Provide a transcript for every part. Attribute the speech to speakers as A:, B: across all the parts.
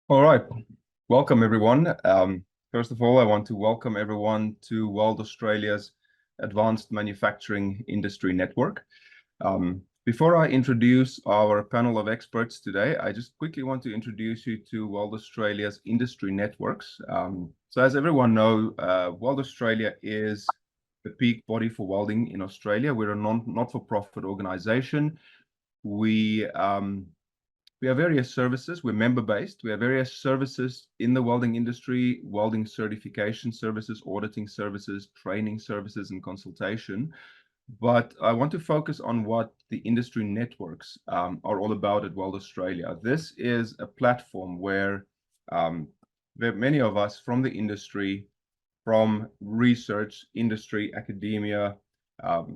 A: All right. Welcome, everyone. First of all, I want to welcome everyone to World Australia's Advanced Manufacturing Industry Network. Before I introduce our panel of experts today, I just quickly want to introduce you to World Australia's industry networks. So as everyone knows, World Australia is the peak body for welding in Australia. We're a not-for-profit organization. We have various services. We're member-based. We have various services in the welding industry, welding certification services, auditing services, training services, and consultation. But I want to focus on what the industry networks are all about at Weld Australia. This is a platform where many of us from the industry, from research, industry, academia,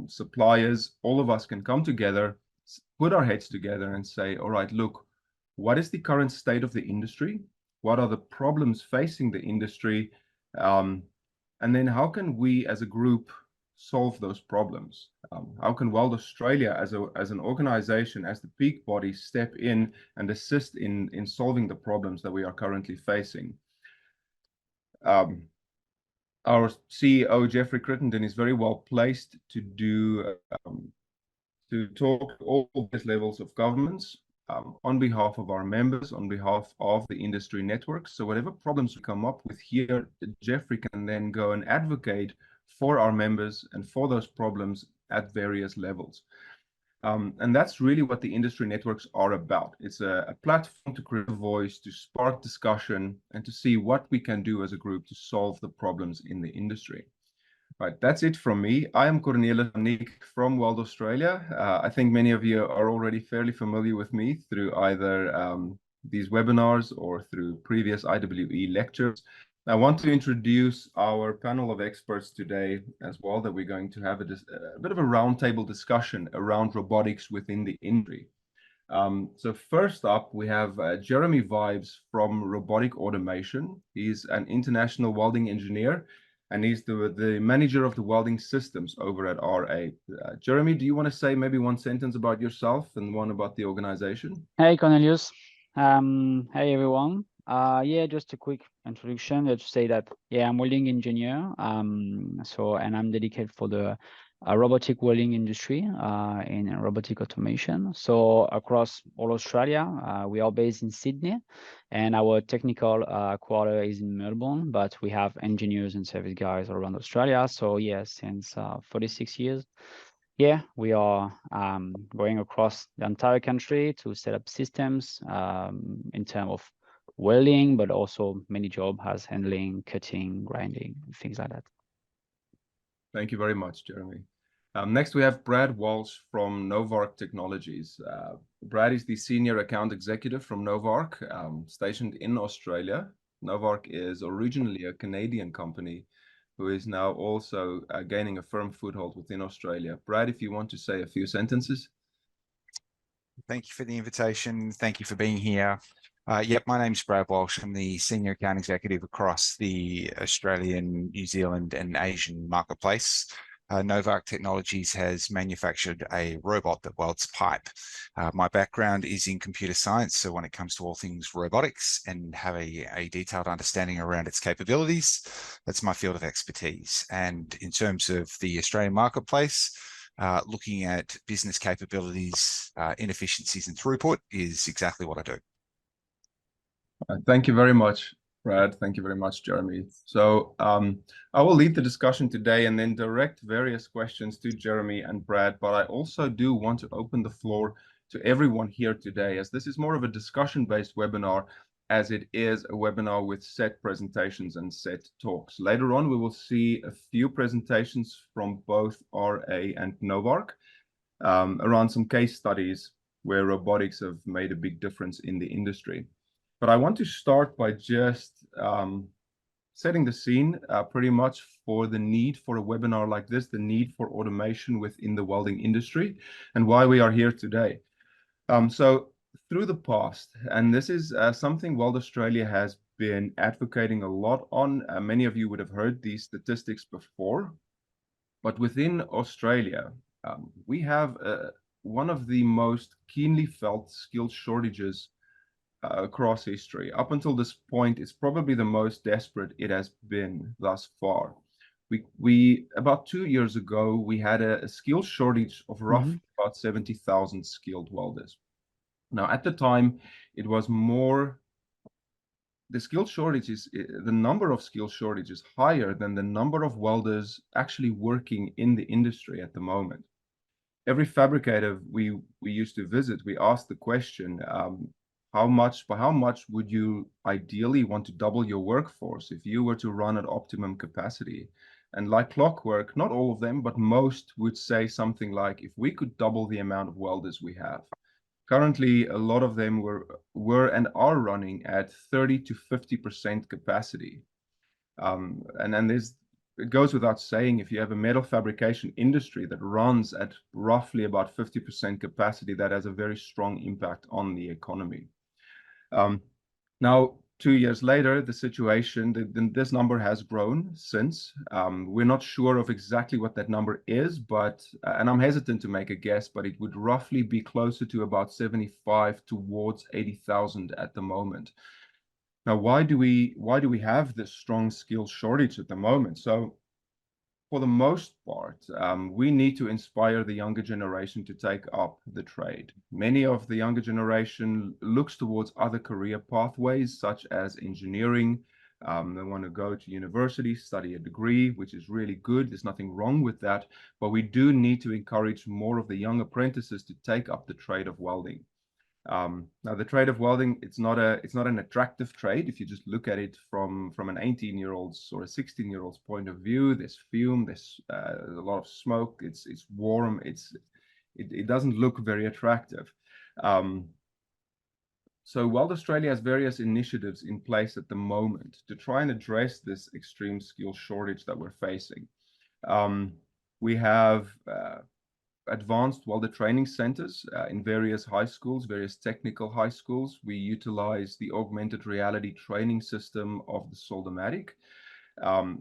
A: suppliers, all of us can come together, put our heads together and say, all right, look, what is the current state of the industry? What are the problems facing the industry? And then how can we as a group solve those problems? How can Weld Australia as an organization, as the peak body, step in and assist in solving the problems that we are currently facing? Our CEO, Jeffrey Crittenden, is very well placed to talk to all these levels of governments on behalf of our members, on behalf of the industry networks. So whatever problems we come up with here, Jeffrey can then go and advocate for our members and for those problems at various levels. And that's really what the industry networks are about. It's a platform to create a voice, to spark discussion, and to see what we can do as a group to solve the problems in the industry. Right, that's it from me. I am Cornelis from Weld Australia. I think many of you are already fairly familiar with me through either these webinars or through previous IWE lectures. I want to introduce our panel of experts today as well, that we're going to have a bit of a roundtable discussion around robotics within the industry. So first up, we have Jeremy Vibes from Robotic Automation. He's an international welding engineer, and he's the manager of the welding systems over at RA. Jeremy, do you want to say maybe one sentence about yourself and one about the organization?
B: Hey Cornelius. Hey everyone. Yeah, just a quick introduction. Let's say that I'm welding engineer. And I'm dedicated for the robotic welding industry in robotic automation. So across all Australia, we are based in Sydney, and our technical quarter is in Melbourne. But we have engineers and service guys all around Australia. So yeah, since 46 years. Yeah, we are going across the entire country to set up systems in terms of welding, but also many jobs as handling, cutting, grinding, things like that.
A: Thank you very much, Jeremy. Next, we have Brad Walsh from Novark Technologies. Brad is the Senior Account Executive from Novark, stationed in Australia. Novark is originally a Canadian company who is now also gaining a firm foothold within Australia. Brad, if you want to say a few sentences.
C: Thank you for the invitation. Thank you for being here. Yep, my name's Brad Walsh. I'm the Senior Account Executive across the Australian, New Zealand and Asian marketplace. Novark Technologies has manufactured a robot that welds pipe. My background is in computer science, so when it comes to all things robotics and have a detailed understanding around its capabilities, that's my field of expertise. And in terms of the Australian marketplace, looking at business capabilities, inefficiencies and throughput is exactly what I do.
A: Thank you very much, Brad. Thank you very much, Jeremy. So I will lead the discussion today and then direct various questions to Jeremy and Brad, but I also do want to open the floor to everyone here today, as this is more of a discussion-based webinar, as it is a webinar with set presentations and set talks. Later on, we will see a few presentations from both RA and Novark around some case studies where robotics have made a big difference in the industry. But I want to start by just setting the scene pretty much for the need for a webinar like this, the need for automation within the welding industry, and why we are here today. So through the past, and this is something Weld Australia has been advocating a lot on. Many of you would have heard these statistics before, but within Australia, we have one of the most keenly felt skill shortages across history. Up until this point, it's probably the most desperate it has been thus far. We about 2 years ago, we had a skill shortage of roughly about 70,000 skilled welders. Now, at the time, it was more, the skill shortage is, the number of skill shortage is higher than the number of welders actually working in the industry at the moment. Every fabricator we used to visit, we asked the question, by how much would you ideally want to double your workforce if you were to run at optimum capacity? And like clockwork, not all of them, but most would say something like, if we could double the amount of welders we have. Currently, a lot of them were and are running at 30 to 50% capacity. And then it goes without saying, if you have a metal fabrication industry that runs at roughly about 50% capacity, that has a very strong impact on the economy. Now, 2 years later, the situation, this number has grown since. We're not sure of exactly what that number is, but, and I'm hesitant to make a guess, but it would roughly be closer to about 75 towards 80,000 at the moment. Now, why do we have this strong skill shortage at the moment? So, for the most part, we need to inspire the younger generation to take up the trade. Many of the younger generation looks towards other career pathways, such as engineering. They want to go to university, study a degree, which is really good. There's nothing wrong with that, but we do need to encourage more of the young apprentices to take up the trade of welding. Now, the trade of welding, it's not an attractive trade. If you just look at it from an 18-year-old's or a 16-year-old's point of view, there's fume, there's a lot of smoke, it's warm, it doesn't look very attractive. So Weld Australia has various initiatives in place at the moment to try and address this extreme skill shortage that we're facing. We have advanced welder training centers in various high schools, various technical high schools. We utilize the augmented reality training system of the Soldermatic.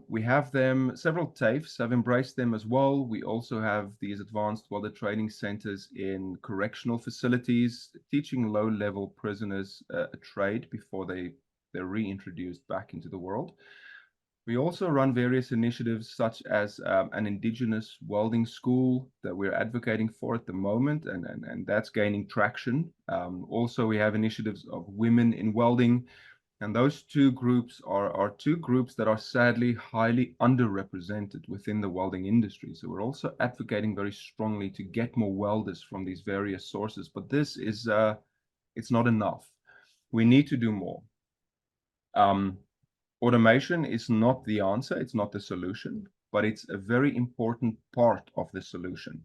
A: We have them, several TAFEs have embraced them as well. We also have these advanced welder training centers in correctional facilities, teaching low-level prisoners a trade before they're reintroduced back into the world. We also run various initiatives such as an Indigenous welding school that we're advocating for at the moment, and that's gaining traction. Also, we have initiatives of women in welding, and those two groups are two groups that are sadly highly underrepresented within the welding industry. So we're also advocating very strongly to get more welders from these various sources, but this is, it's not enough. We need to do more. Automation is not the answer, it's not the solution, but it's a very important part of the solution.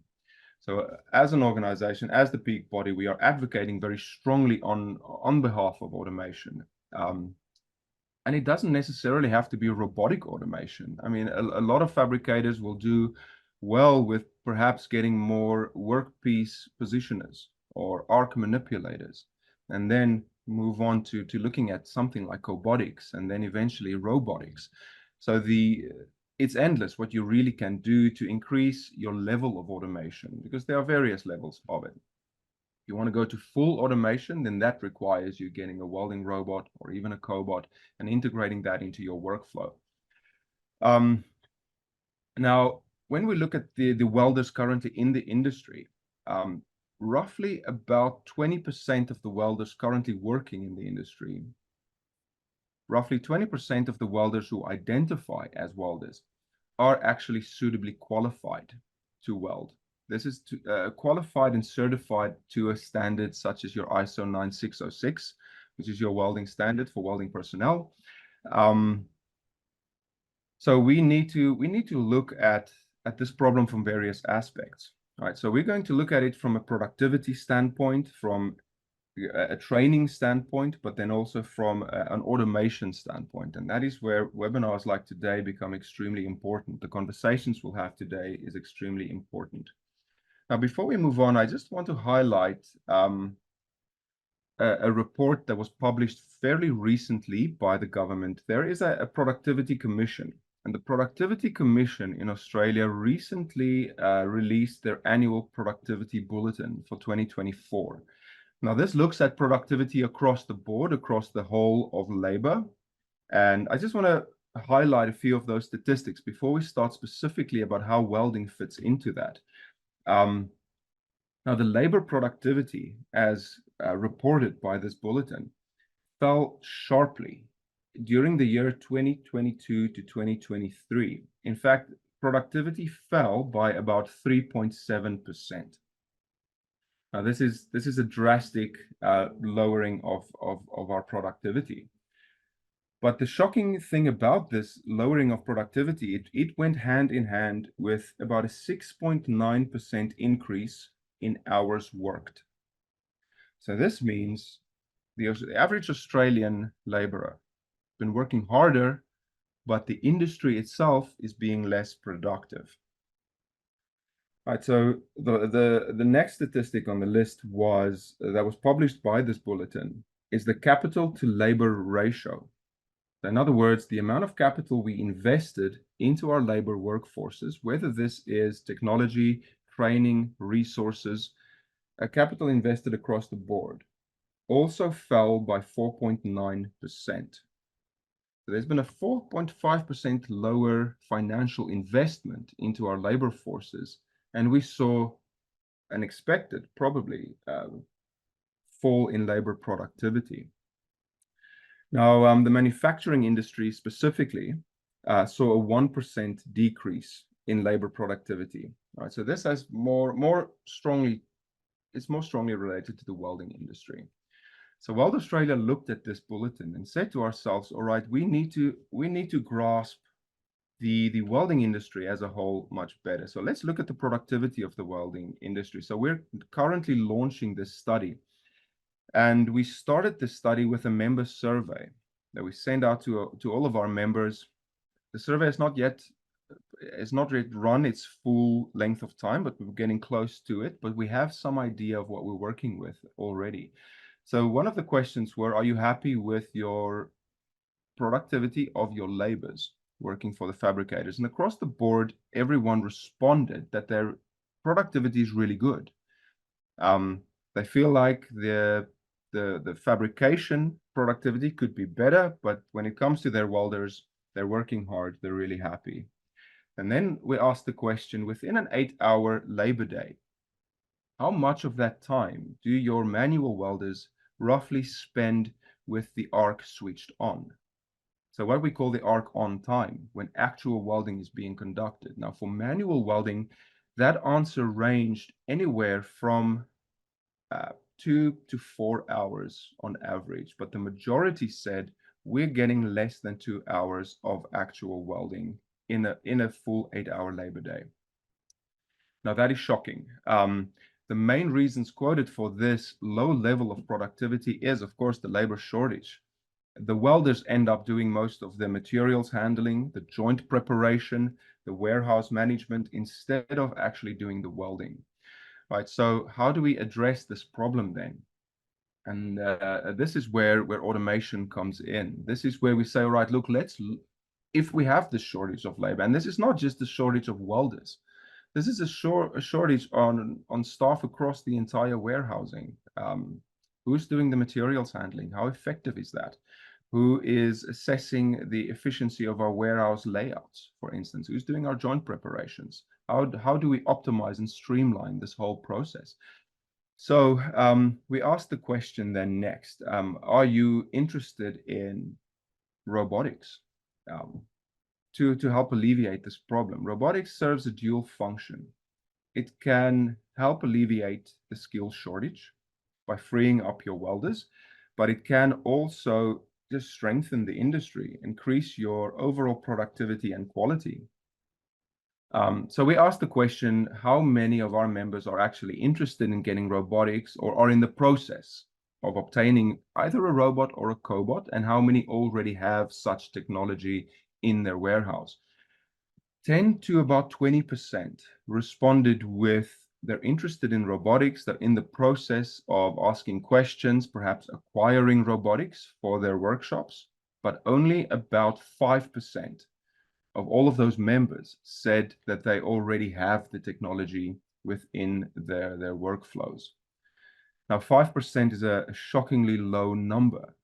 A: So as an organization, as the peak body, we are advocating very strongly on behalf of automation. And it doesn't necessarily have to be robotic automation. I mean, a lot of fabricators will do well with perhaps getting more workpiece positioners or arc manipulators, and then move on to looking at something like cobotics and then eventually robotics. So it's endless what you really can do to increase your level of automation, because there are various levels of it. If you want to go to full automation, then that requires you getting a welding robot or even a cobot and integrating that into your workflow. Now, when we look at the welders currently in the industry, roughly about 20% of the welders currently working in the industry, roughly 20% of the welders who identify as welders are actually suitably qualified to weld. This is qualified and certified to a standard such as your ISO 9606, which is your welding standard for welding personnel. So we need to look at this problem from various aspects. All right, so we're going to look at it from a productivity standpoint, from a training standpoint, but then also from an automation standpoint. And that is where webinars like today become extremely important. The conversations we'll have today is extremely important. Now, before we move on, I just want to highlight a report that was published fairly recently by the government. There is a productivity commission. And the Productivity Commission in Australia recently released their annual productivity bulletin for 2024. Now, this looks at productivity across the board, across the whole of labor. And I just want to highlight a few of those statistics before we start specifically about how welding fits into that. Now, the labor productivity, as reported by this bulletin, fell sharply during the year 2022 to 2023. In fact, productivity fell by about 3.7%. Now, this is a drastic lowering of our productivity. But the shocking thing about this lowering of productivity, it went hand in hand with about a 6.9% increase in hours worked. So this means the average Australian laborer has been working harder, but the industry itself is being less productive. All right, so the next statistic on the list was that was published by this bulletin is the capital to labor ratio. In other words, the amount of capital we invested into our labor workforces, whether this is technology, training, resources, capital invested across the board, also fell by 4.9%. So there's been a 4.5% lower financial investment into our labor forces, and we saw an expected, probably, fall in labor productivity. Now, the manufacturing industry specifically saw a 1% decrease in labor productivity. All right, so this has more strongly related to the welding industry. So Weld Australia looked at this bulletin and said to ourselves, all right, we need to grasp the welding industry as a whole much better. So let's look at the productivity of the welding industry. So we're currently launching this study. And we started this study with a member survey that we send out to all of our members. The survey has not yet run its full length of time, but we're getting close to it. But we have some idea of what we're working with already. So one of the questions were, are you happy with your productivity of your labors working for the fabricators? And across the board, everyone responded that their productivity is really good. They feel like the fabrication productivity could be better, but when it comes to their welders, they're working hard, they're really happy. And then we asked the question, within an 8-hour labor day, how much of that time do your manual welders roughly spend with the arc switched on? So what we call the arc on time, when actual welding is being conducted. Now, for manual welding, that answer ranged anywhere from 2 to 4 hours on average, but the majority said we're getting less than 2 hours of actual welding in a full 8-hour labor day. Now that is shocking. The main reasons quoted for this low level of productivity is, of course, the labor shortage. The welders end up doing most of the materials handling, the joint preparation, the warehouse management, instead of actually doing the welding. Right, so how do we address this problem then? And this is where automation comes in. This is where we say, all right, look, if we have this shortage of labor, and this is not just a shortage of welders, this is a shortage on staff across the entire warehousing. Who's doing the materials handling? How effective is that? Who is assessing the efficiency of our warehouse layouts, for instance? Who's doing our joint preparations? How do we optimize and streamline this whole process? So we asked the question then next, are you interested in robotics to help alleviate this problem? Robotics serves a dual function. It can help alleviate the skill shortage by freeing up your welders, but it can also just strengthen the industry, increase your overall productivity and quality. So we asked the question, how many of our members are actually interested in getting robotics or are in the process of obtaining either a robot or a cobot, and how many already have such technology in their warehouse? 10 to about 20% responded with they're interested in robotics, they're in the process of asking questions, perhaps acquiring robotics for their workshops, but only about 5% of all of those members said that they already have the technology within their workflows. Now, 5% is a shockingly low number,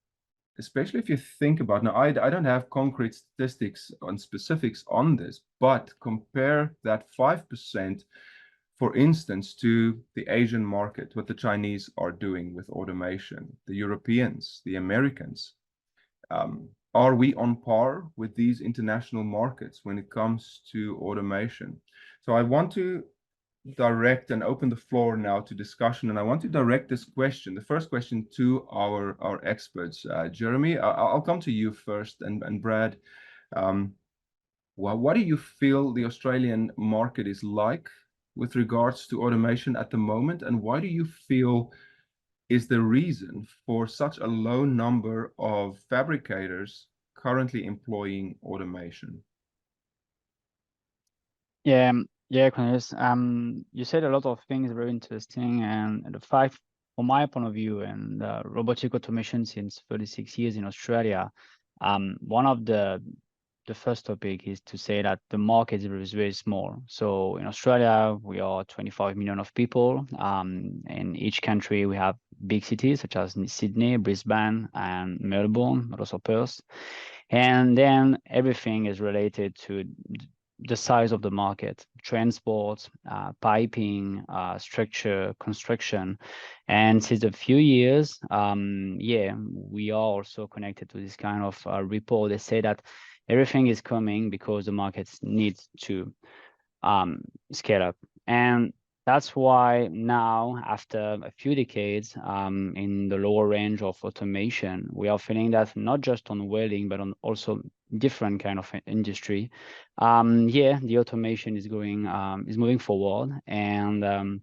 A: especially if you think about, now I don't have concrete statistics on specifics on this, but compare that 5%, for instance, to the Asian market, what the Chinese are doing with automation, the Europeans, the Americans. Are we on par with these international markets when it comes to automation? So I want to direct and open the floor now to discussion, and I want to direct this question, the first question, to our experts. Jeremy, I'll come to you first, and Brad, well, what do you feel the Australian market is like with regards to automation at the moment, and why do you feel is the reason for such a low number of fabricators currently employing automation?
B: Yeah, yeah, Cornelius. You said a lot of things very interesting, and the fact, from my point of view, and robotic automation since 36 years in Australia, one of the first topic is to say that the market is very small. So in Australia, we are 25 million of people. In each country, we have big cities such as Sydney, Brisbane, and Melbourne, but also Perth. And then everything is related to the size of the market: transport, piping, structure, construction. And since a few years, yeah, we are also connected to this kind of report. They say that everything is coming because the markets need to scale up. And that's why now, after a few decades in the lower range of automation, we are feeling that not just on welding, but on also different kind of industry. Yeah, the automation is going is moving forward, and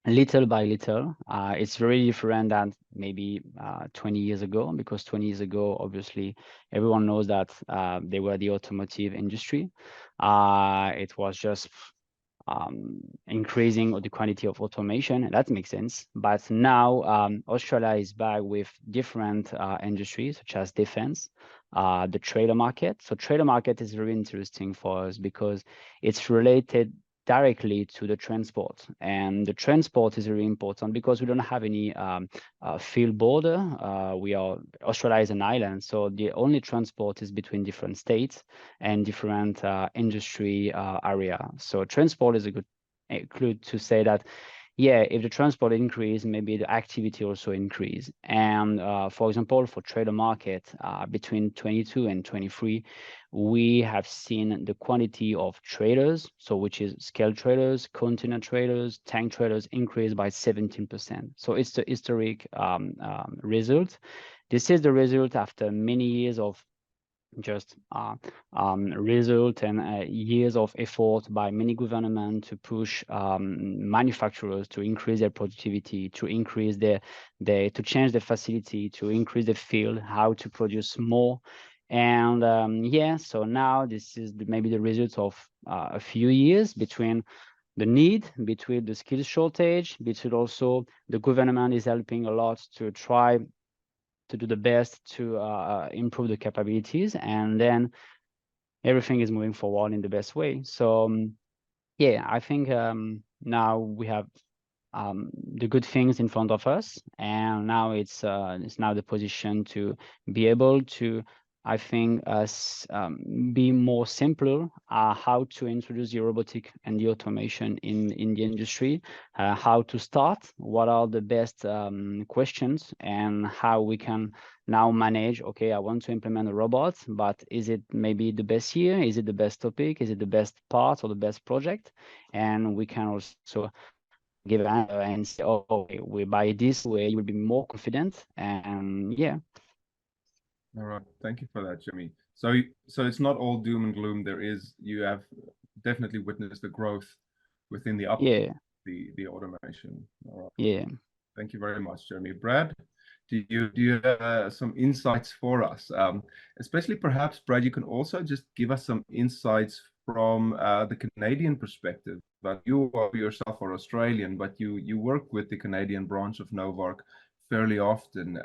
B: little by little, it's very different than maybe 20 years ago, because 20 years ago, obviously, everyone knows that they were the automotive industry. It was just increasing the quantity of automation, and that makes sense. But now Australia is back with different industries, such as defense, the trailer market. So trailer market is very interesting for us because it's related directly to the transport, and the transport is very important because we don't have any field border. Australia is an island, so the only transport is between different states and different industry area. So transport is a good clue to say that, yeah, if the transport increase, maybe the activity also increase. And for example, for trailer market, between 22 and 23, we have seen the quantity of trailers, so which is scale trailers, container trailers, tank trailers, increase by 17%. So it's the historic result. This is the result after many years of just result and years of effort by many governments to push manufacturers to increase their productivity, to increase to change the facility, to increase the field, how to produce more. And yeah, so now this is maybe the result of a few years between the need, between the skill shortage, between also the government is helping a lot to try to do the best to improve the capabilities, and then everything is moving forward in the best way. So yeah, I think now we have the good things in front of us, and now it's now the position to be able to, I think, be more simpler how to introduce the robotic and the automation in the industry, how to start, what are the best questions, and how we can now manage, okay, I want to implement a robot, but is it maybe the best year? Is it the best topic? Is it the best part or the best project? And we can also give an answer and say, oh, we buy this way, you will be more confident. And yeah.
A: All right, thank you for that, Jimmy. So it's not all doom and gloom. You have definitely witnessed the growth within the automation. All right.
B: Yeah.
A: Thank you very much, Jeremy. Brad, do you have some insights for us? Especially perhaps, Brad, you can also just give us some insights from the Canadian perspective. But you yourself are Australian, but you work with the Canadian branch of Novarc fairly often.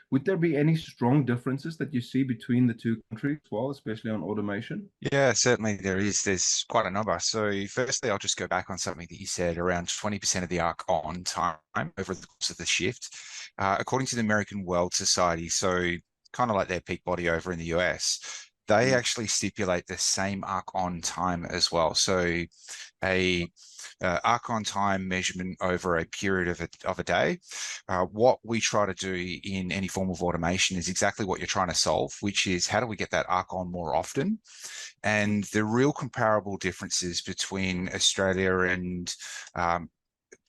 A: Would there be any strong differences that you see between the two countries as well, especially on automation?
C: Yeah, certainly there is. There's quite a number. So firstly, I'll just go back on something that you said, around 20% of the arc on time over the course of the shift. According to the American Weld Society, so kind of like their peak body over in the US, they actually stipulate the same arc on time as well. So a arc on time measurement over a period of a day. What we try to do in any form of automation is exactly what you're trying to solve, which is how do we get that arc on more often? And the real comparable differences between Australia and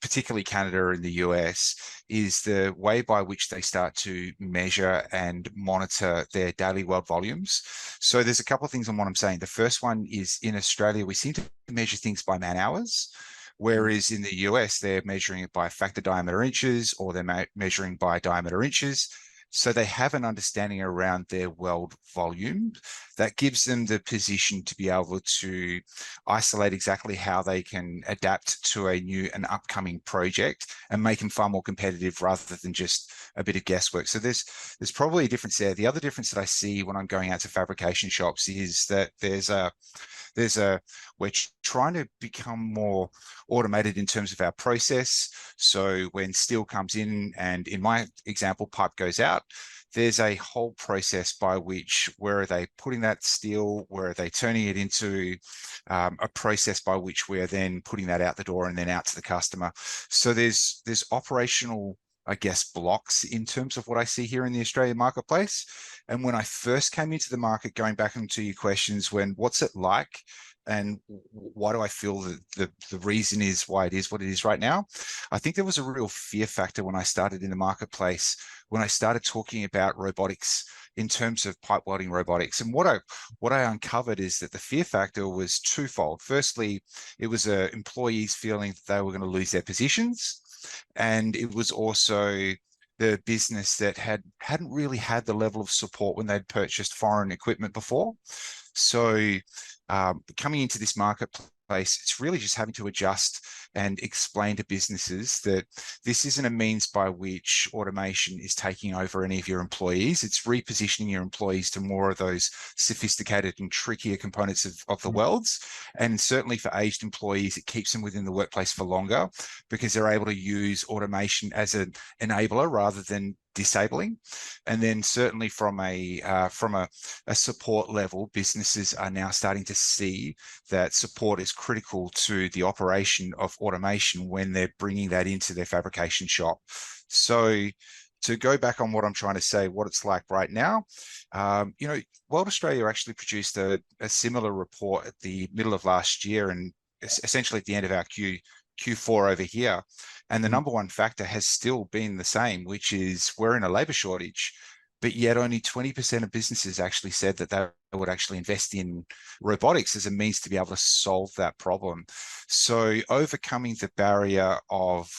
C: particularly Canada and the US, is the way by which they start to measure and monitor their daily weld volumes. So there's a couple of things on what I'm saying. The first one is, in Australia, we seem to measure things by man hours, whereas in the US, they're measuring it by factor diameter inches, or they're measuring by diameter inches. So they have an understanding around their weld volume that gives them the position to be able to isolate exactly how they can adapt to a new and upcoming project and make them far more competitive rather than just a bit of guesswork. So there's probably a difference there. The other difference that I see when I'm going out to fabrication shops is that we're trying to become more automated in terms of our process. So when steel comes in, and in my example, pipe goes out, there's a whole process by which, where are they putting that steel, where are they turning it into a process by which we're then putting that out the door and then out to the customer. So there's operational, I guess, blocks in terms of what I see here in the Australian marketplace. And when I first came into the market, going back into your questions, what's it like? And why do I feel that the reason is why it is what it is right now? I think there was a real fear factor when I started in the marketplace, when I started talking about robotics in terms of pipe welding robotics. And what I uncovered is that the fear factor was twofold. Firstly, it was employees feeling that they were going to lose their positions. And it was also the business that hadn't really had the level of support when they'd purchased foreign equipment before. So coming into this marketplace, it's really just having to adjust and explain to businesses that this isn't a means by which automation is taking over any of your employees. It's repositioning your employees to more of those sophisticated and trickier components of the welds. And certainly for aged employees, it keeps them within the workplace for longer because they're able to use automation as an enabler rather than disabling. And then certainly from a support level, businesses are now starting to see that support is critical to the operation of automation when they're bringing that into their fabrication shop. So to go back on what I'm trying to say, what it's like right now, Weld Australia actually produced a similar report at the middle of last year, and essentially at the end of our Q4 over here. And the number one factor has still been the same, which is we're in a labor shortage, but yet only 20% of businesses actually said that they would actually invest in robotics as a means to be able to solve that problem. So overcoming the barrier of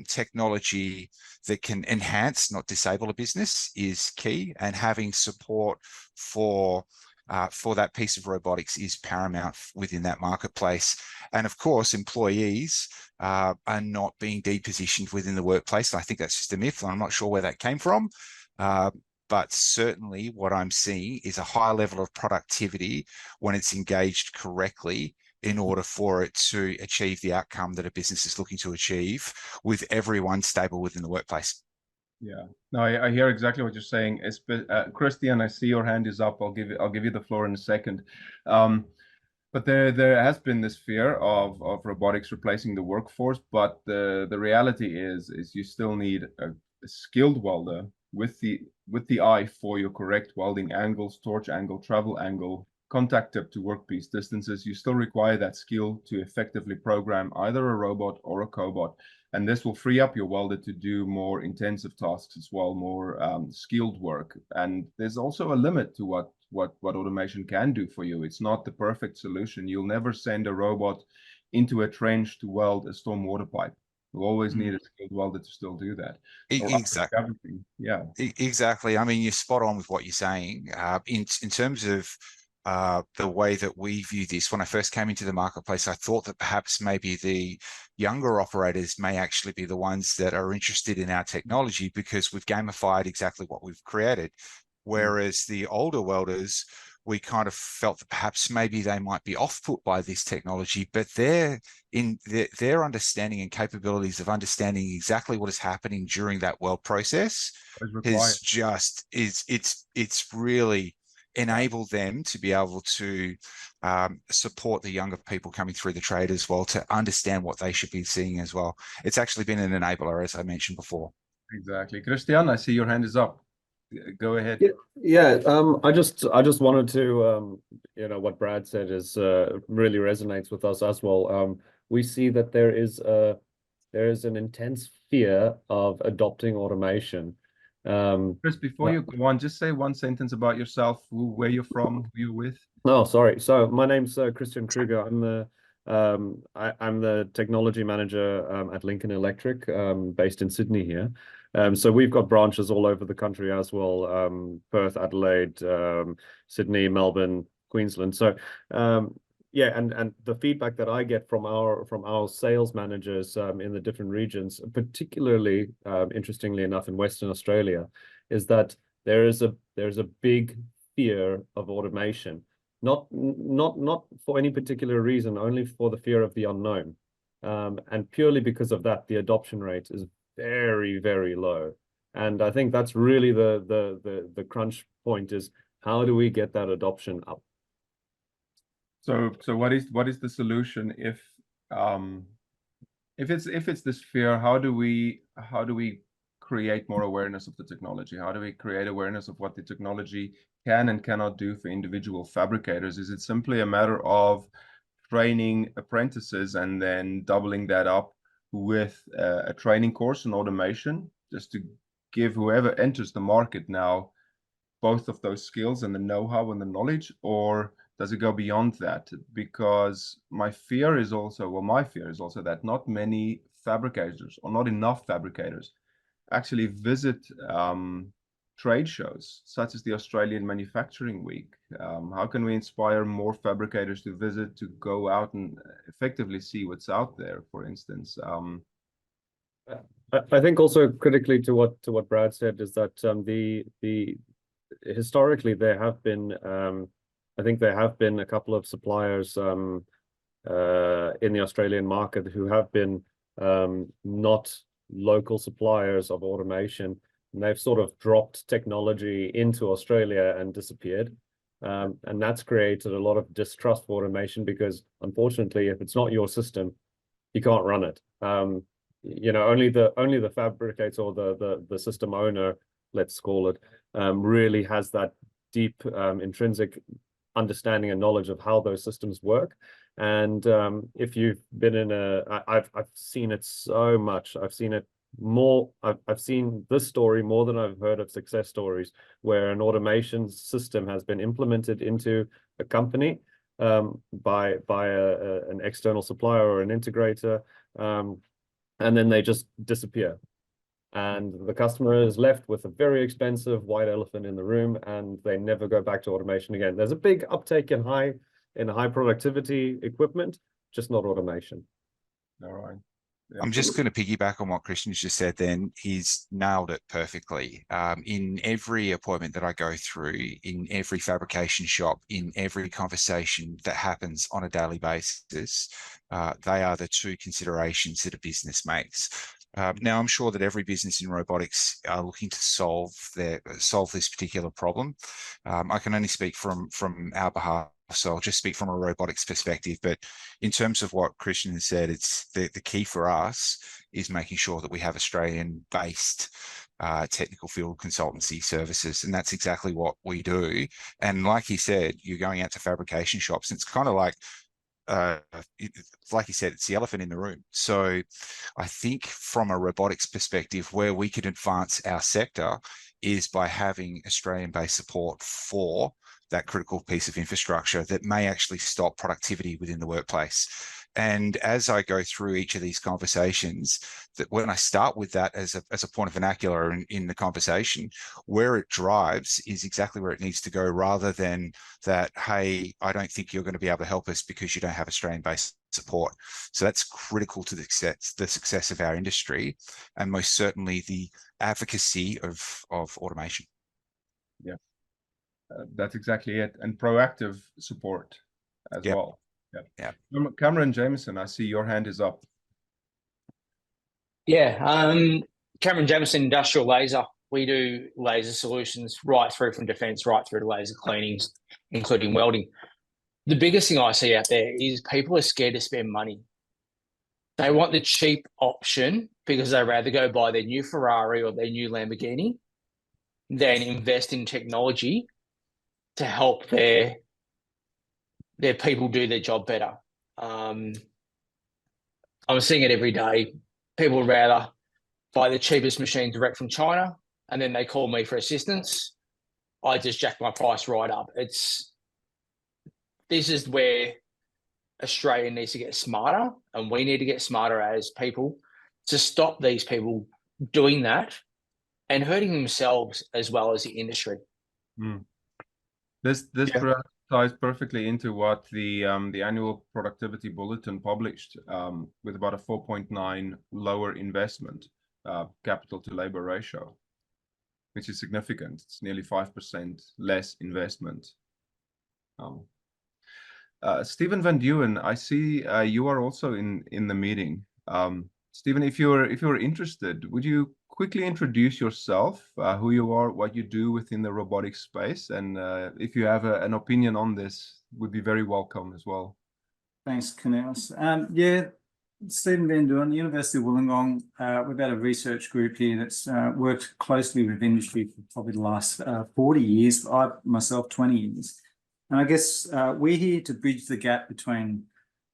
C: technology that can enhance, not disable a business is key, and having support for that piece of robotics is paramount within that marketplace. And of course, employees are not being depositioned within the workplace. I think that's just a myth. I'm not sure where that came from. But certainly what I'm seeing is a high level of productivity when it's engaged correctly in order for it to achieve the outcome that a business is looking to achieve, with everyone stable within the workplace.
A: Yeah, no, I hear exactly what you're saying. Christian, I see your hand is up. I'll give you the floor in a second. But there has been this fear of robotics replacing the workforce, but the reality is you still need a skilled welder with the eye for your correct welding angles, torch angle, travel angle, contact tip to workpiece distances. You still require that skill to effectively program either a robot or a cobot. And this will free up your welder to do more intensive tasks as well, more skilled work. And there's also a limit to what automation can do for you. It's not the perfect solution. You'll never send a robot into a trench to weld a stormwater pipe. You'll always need a skilled welder to still do that.
C: Exactly.
A: Yeah.
C: Exactly. I mean, you're spot on with what you're saying. In terms of the way that we view this, when I first came into the marketplace, I thought that perhaps maybe the younger operators may actually be the ones that are interested in our technology because we've gamified exactly what we've created. Whereas the older welders, we kind of felt that perhaps maybe they might be off-put by this technology, but their understanding and capabilities of understanding exactly what is happening during that weld process is just it's really enabled them to be able to support the younger people coming through the trade as well, to understand what they should be seeing as well. It's actually been an enabler, as I mentioned before.
A: Exactly. Christian, I see your hand is up. Go ahead.
D: Yeah. I just wanted to, what Brad said is really resonates with us as well. We see that there is an intense fear of adopting automation.
A: Chris, before you go on, just say one sentence about yourself, where you're from, who you're with.
D: Oh, sorry. So my name's Christian Kruger. I'm the technology manager at Lincoln Electric, based in Sydney here. So we've got branches all over the country as well, Perth, Adelaide, Sydney, Melbourne, Queensland. So yeah, and the feedback that I get from our sales managers in the different regions, particularly interestingly enough in Western Australia, is that there's a big fear of automation. Not for any particular reason, only for the fear of the unknown. And purely because of that, the adoption rate is very, very low. And I think that's really the crunch point, is how do we get that adoption up?
A: So what is the solution if it's this fear? How do we create more awareness of the technology? How do we create awareness of what the technology can and cannot do for individual fabricators? Is it simply a matter of training apprentices and then doubling that up with a training course in automation, just to give whoever enters the market now both of those skills and the know-how and the knowledge? Or does it go beyond that? Because my fear is also that not many fabricators, or not enough fabricators, actually visit trade shows such as the Australian Manufacturing Week. How can we inspire more fabricators to visit, to go out and effectively see what's out there, for instance?
D: I think also critically to what Brad said is that historically there have been I think there have been a couple of suppliers in the Australian market who have been not local suppliers of automation, and they've sort of dropped technology into Australia and disappeared. And that's created a lot of distrust for automation, because unfortunately, if it's not your system, you can't run it. Only the fabricator or the system owner, let's call it, really has that deep intrinsic understanding and knowledge of how those systems work. And if you've been in I've seen it so much. I've seen it more. I've seen this story more than I've heard of success stories where an automation system has been implemented into a company by an external supplier or an integrator, and then they just disappear. And the customer is left with a very expensive white elephant in the room, and they never go back to automation again. There's a big uptake in high productivity equipment, just not automation.
A: All right. Yeah.
C: I'm just going to piggyback on what Christian's just said then. He's nailed it perfectly. In every appointment that I go through, in every fabrication shop, in every conversation that happens on a daily basis, they are the two considerations that a business makes. Now, I'm sure that every business in robotics are looking to solve this particular problem. I can only speak from our behalf, so I'll just speak from a robotics perspective. But in terms of what Christian has said, it's the key for us is making sure that we have Australian-based technical field consultancy services, and that's exactly what we do. And like he said, you're going out to fabrication shops, and it's kind of like, like you said, it's the elephant in the room. So I think from a robotics perspective, where we could advance our sector is by having Australian-based support for that critical piece of infrastructure that may actually stop productivity within the workplace. And as I go through each of these conversations, that when I start with that as a point of vernacular in the conversation, where it drives is exactly where it needs to go, rather than that, hey, I don't think you're going to be able to help us because you don't have Australian-based support. So that's critical to the success of our industry, and most certainly the advocacy of automation.
A: Yeah, that's exactly it. And proactive support as
C: Yep.
A: well. Yeah. Cameron Jameson, I see your hand is up.
E: Yeah, Cameron Jameson, Industrial Laser. We do laser solutions right through from defence, right through to laser cleanings, including welding. The biggest thing I see out there is people are scared to spend money. They want the cheap option because they'd rather go buy their new Ferrari or their new Lamborghini than invest in technology to help their people do their job better. I'm seeing it every day. People would rather buy the cheapest machine direct from China, and then they call me for assistance. I just jack my price right up. This is where Australia needs to get smarter, and we need to get smarter as people to stop these people doing that and hurting themselves as well as the industry.
A: This ties perfectly into what the annual productivity bulletin published, with about a 4.9 lower investment capital to labor ratio, which is significant. It's nearly 5% less investment. Stephen Van Duwen, I see you are also in the meeting. Stephen, if you're interested, would you quickly introduce yourself, who you are, what you do within the robotics space, and if you have an opinion on this, would be very welcome as well.
F: Thanks, Cornelis. Yeah, Stephen Van Duwen, University of Wollongong. We've got a research group here that's worked closely with industry for probably the last 40 years. I myself 20 years. And I guess we're here to bridge the gap between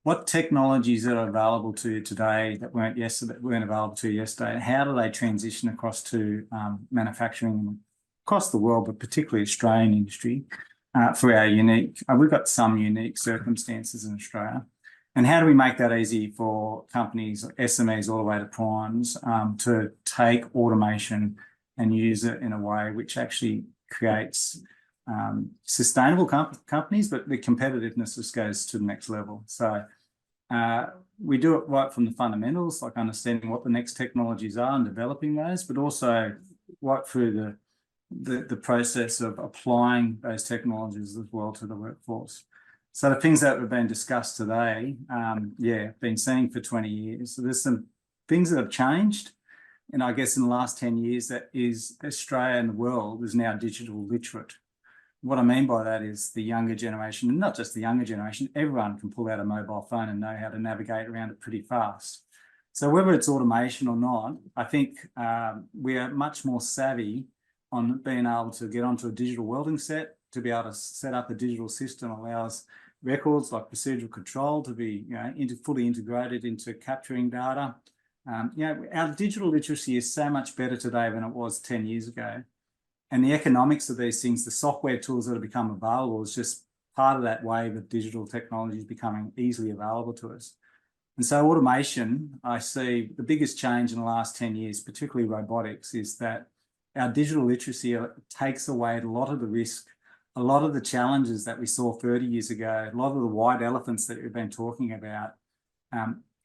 F: what technologies are available to you today that weren't available to you yesterday, and how do they transition across to manufacturing across the world, but particularly Australian industry, for our unique. We've got some unique circumstances in Australia. And how do we make that easy for companies, SMEs, all the way to primes, to take automation and use it in a way which actually creates sustainable companies, but the competitiveness just goes to the next level. So we do it right from the fundamentals, like understanding what the next technologies are and developing those, but also right through the process of applying those technologies as well to the workforce. So the things that have been discussed today, been seeing for 20 years. So there's some things that have changed. And I guess in the last 10 years, that is Australia and the world is now digital literate. What I mean by that is the younger generation, and not just the younger generation, everyone can pull out a mobile phone and know how to navigate around it pretty fast. So whether it's automation or not, I think we are much more savvy on being able to get onto a digital welding set, to be able to set up a digital system allows records like procedural control to be fully integrated into capturing data. Our digital literacy is so much better today than it was 10 years ago. And the economics of these things, the software tools that have become available is just part of that wave of digital technologies becoming easily available to us. And so automation, I see the biggest change in the last 10 years, particularly robotics, is that our digital literacy takes away a lot of the risk, a lot of the challenges that we saw 30 years ago, a lot of the white elephants that we've been talking about.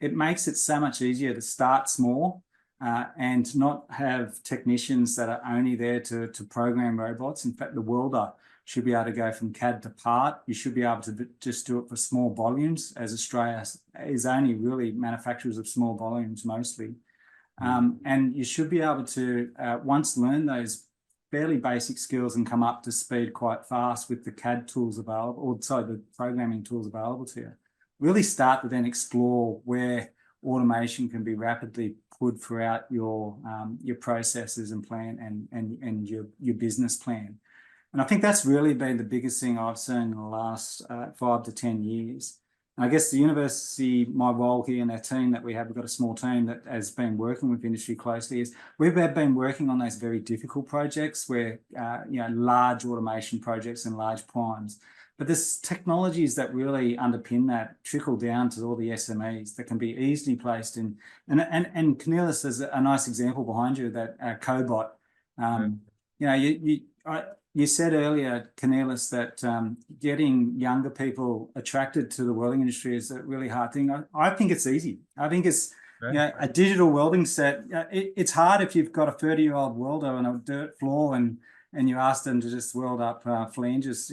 F: It makes it so much easier to start small and not have technicians that are only there to program robots. In fact, the welder should be able to go from CAD to part. You should be able to just do it for small volumes, as Australia is only really manufacturers of small volumes mostly. And you should be able to, once learn those fairly basic skills and come up to speed quite fast with the CAD tools available, or sorry, the programming tools available to you, really start to then explore where automation can be rapidly put throughout your processes and plan and your business plan. And I think that's really been the biggest thing I've seen in the last 5 to 10 years, I guess the university, my role here in our team that we have, we've got a small team that has been working with industry closely, is we've been working on those very difficult projects where, large automation projects and large primes. But there's technologies that really underpin that, trickle down to all the SMEs that can be easily placed in. And Cornelis, there's a nice example behind you, that Cobot. You said earlier, Cornelis, that getting younger people attracted to the welding industry is a really hard thing. I think it's easy. I think it's a digital welding set. It's hard if you've got a 30-year-old welder on a dirt floor and you ask them to just weld up flanges,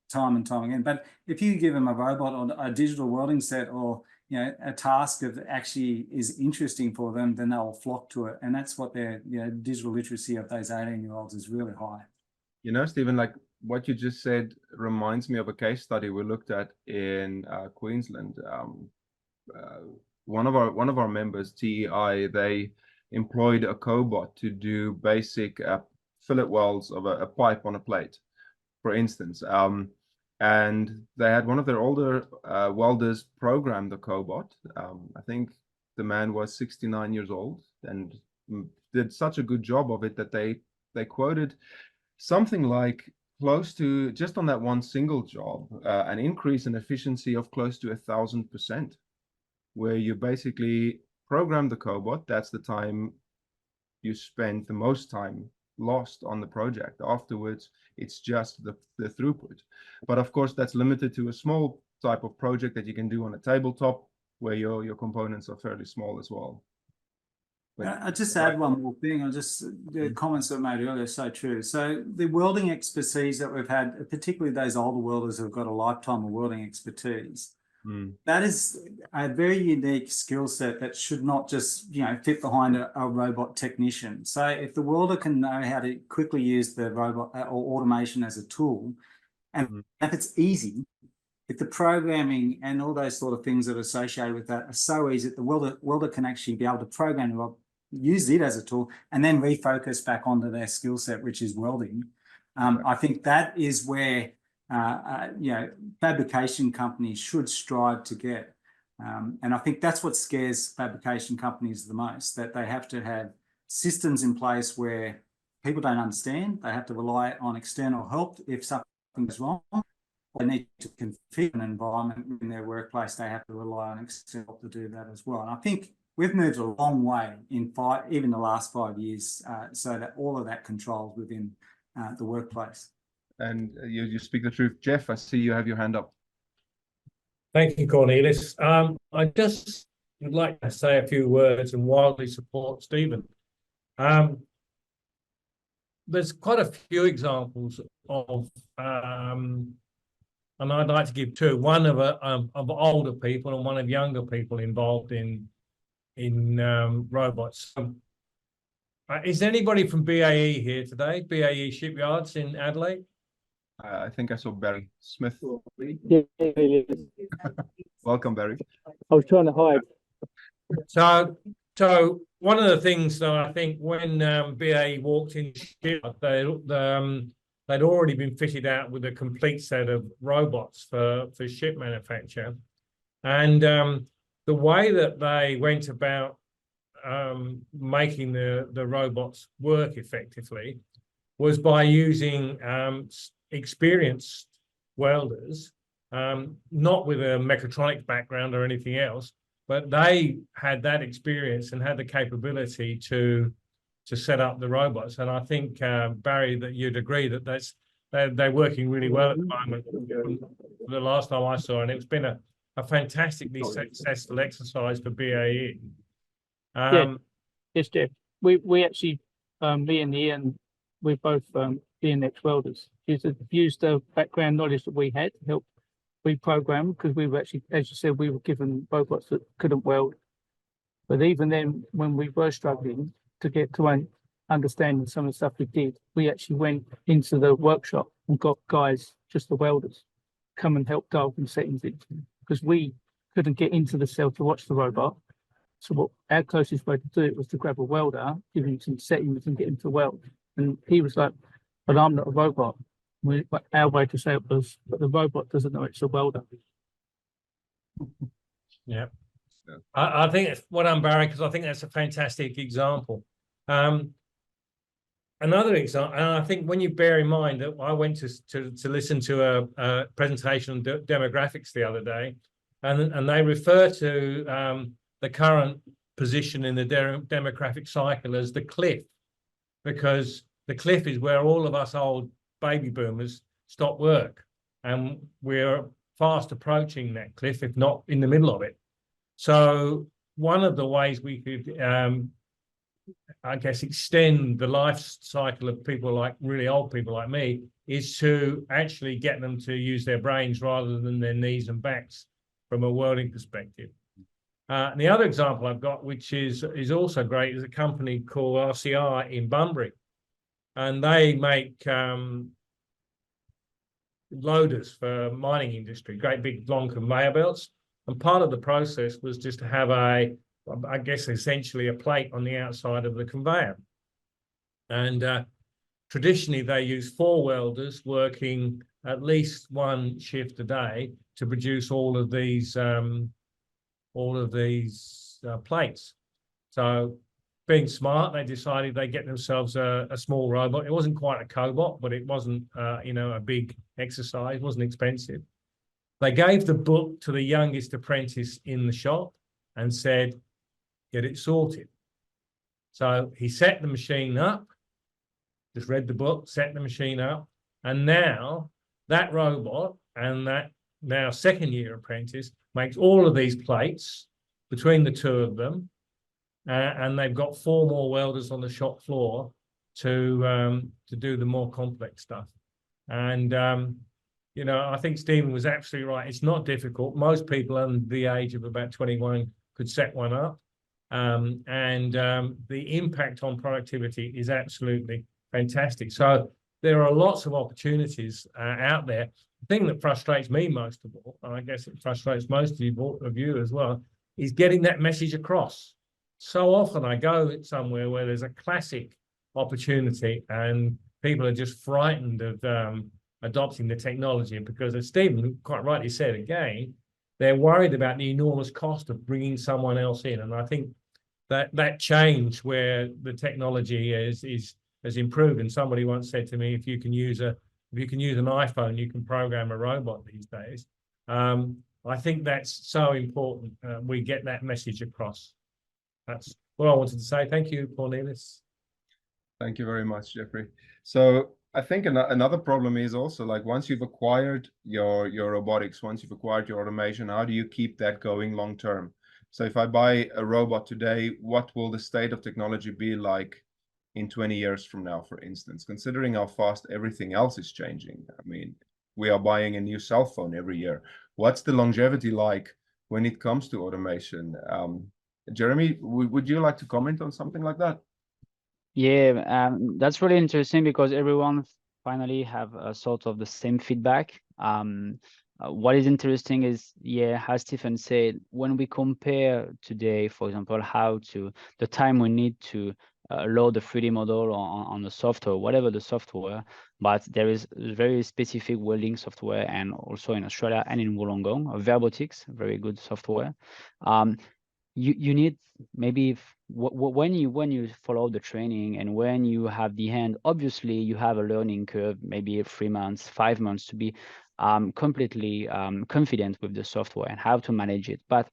F: time and time again. But if you give them a robot or a digital welding set, or a task that actually is interesting for them, then they'll flock to it. And that's what their digital literacy of those 18-year-olds is really high.
A: Stephen, like what you just said reminds me of a case study we looked at in Queensland. One of our members, TEI, they employed a cobot to do basic fillet welds of a pipe on a plate, for instance. And they had one of their older welders program the cobot. I think the man was 69 years old and did such a good job of it that they quoted something like close to, just on that one single job, an increase in efficiency of close to 1,000%, where you basically program the cobot. That's the time you spend the most time lost on the project. Afterwards, it's just the throughput. But of course, that's limited to a small type of project that you can do on a tabletop where your components are fairly small as well.
F: I'll just add one more thing. The comments that were made earlier are so true. So the welding expertise that we've had, particularly those older welders who've got a lifetime of welding expertise, that is a very unique skill set that should not just fit behind a robot technician. So if the welder can know how to quickly use the robot or automation as a tool, and if it's easy, if the programming and all those sort of things that are associated with that are so easy, that the welder can actually be able to program it, use it as a tool, and then refocus back onto their skill set, which is welding. I think that is where fabrication companies should strive to get. And I think that's what scares fabrication companies the most, that they have to have systems in place where people don't understand. They have to rely on external help if something is wrong. They need to configure an environment in their workplace. They have to rely on external help to do that as well. And I think we've moved a long way in even the last 5 years, so that all of that controls within the workplace.
A: And you speak the truth. Jeff, I see you have your hand up.
G: Thank you, Cornelis. I just would like to say a few words and wildly support Stephen. There's quite a few examples of, and I'd like to give two. One of older people and one of younger people involved in robots. Is anybody from BAE here today? BAE Shipyards in Adelaide?
A: I think I saw Barry Smith.
H: Yeah.
A: Welcome, Barry.
H: I was trying to hide.
G: So one of the things that I think when BAE walked in, they'd already been fitted out with a complete set of robots for ship manufacture, and the way that they went about making the robots work effectively was by using experienced welders, not with a mechatronics background or anything else, but they had that experience and had the capability to set up the robots. And I think, Barry, that you'd agree that they're working really well at the moment. The last time I saw, and it's been a fantastically successful exercise for BAE.
H: Yes, Jeff. We actually, me and Ian, we're both being ex-welders. Used the background knowledge that we had to help reprogram, because we were actually, as you said, we were given robots that couldn't weld. But even then, when we were struggling to get to understanding some of the stuff we did, we actually went into the workshop and got guys, just the welders, come and help dial some settings in, because we couldn't get into the cell to watch the robot. So what our closest way to do it was to grab a welder, give him some settings and get him to weld. And he was like, but I'm not a robot. Our way to say it was, but the robot doesn't know it's a welder.
G: Yeah.
A: Yeah.
G: I think it's well done, Barry, because I think that's a fantastic example. Another example, and I think when you bear in mind that I went to listen to a presentation on demographics the other day, and they refer to the current position in the demographic cycle as the cliff, because the cliff is where all of us old baby boomers stop work, and we're fast approaching that cliff, if not in the middle of it. So one of the ways we could I guess, extend the life cycle of people like really old people like me is to actually get them to use their brains rather than their knees and backs from a welding perspective. And the other example I've got, which is also great, is a company called RCR in Bunbury. And they make loaders for mining industry, great big long conveyor belts. And part of the process was just to have I guess, essentially a plate on the outside of the conveyor. And traditionally, they use 4 welders working at least 1 shift a day to produce all of these plates. So, being smart, they decided they'd get themselves a small robot. It wasn't quite a cobot, but it wasn't, a big exercise. It wasn't expensive. They gave the book to the youngest apprentice in the shop and said, get it sorted. So he set the machine up, just read the book, set the machine up, and now that robot and that now second-year apprentice makes all of these plates between the 2 of them, and they've got 4 more welders on the shop floor to do the more complex stuff. And I think Stephen was absolutely right. It's not difficult. Most people under the age of about 21 could set one up. The impact on productivity is absolutely fantastic. So there are lots of opportunities out there. The thing that frustrates me most of all, and I guess it frustrates most of you as well, is getting that message across. So often I go somewhere where there's a classic opportunity and people are just frightened of adopting the technology because, as Stephen quite rightly said again, they're worried about the enormous cost of bringing someone else in. And I think that change where the technology has improved. And somebody once said to me, if you can use an iPhone, you can program a robot these days. I think that's so important. We get that message across. That's what I wanted to say. Thank you, Cornelis.
A: Thank you very much, Jeffrey. So I think another problem is also, like, once you've acquired your robotics, once you've acquired your automation, how do you keep that going long term? So if I buy a robot today, what will the state of technology be like in 20 years from now, for instance, considering how fast everything else is changing? I mean, we are buying a new cell phone every year. What's the longevity like when it comes to automation? Jeremy, would you like to comment on something like that?
B: Yeah, that's really interesting because everyone finally have a sort of the same feedback. What is interesting is, yeah, as Stephen said, when we compare today, for example, the time we need to load the 3D model on the software, whatever the software, but there is very specific welding software, and also in Australia and in Wollongong, Robotics, very good software. You need maybe when you follow the training and when you have the hand, obviously you have a learning curve, maybe 3 months, 5 months to be completely confident with the software and how to manage it. But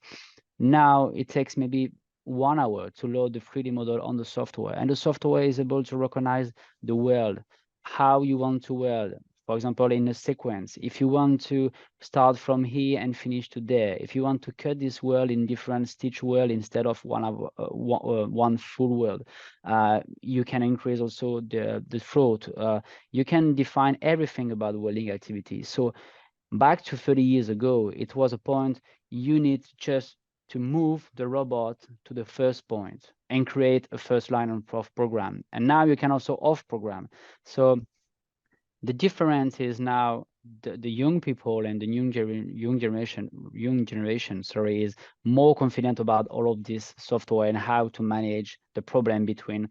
B: now it takes maybe 1 hour to load the 3D model on the software, and the software is able to recognize the weld, how you want to weld. For example, in a sequence, if you want to start from here and finish to there, if you want to cut this weld in different stitch weld instead of one full weld, you can increase also the throat. You can define everything about welding activity. So back to 30 years ago, it was a point you need just to move the robot to the first point and create a first line of program. And now you can also off program. So the difference is now the young people and the young generation, is more confident about all of this software and how to manage the problem between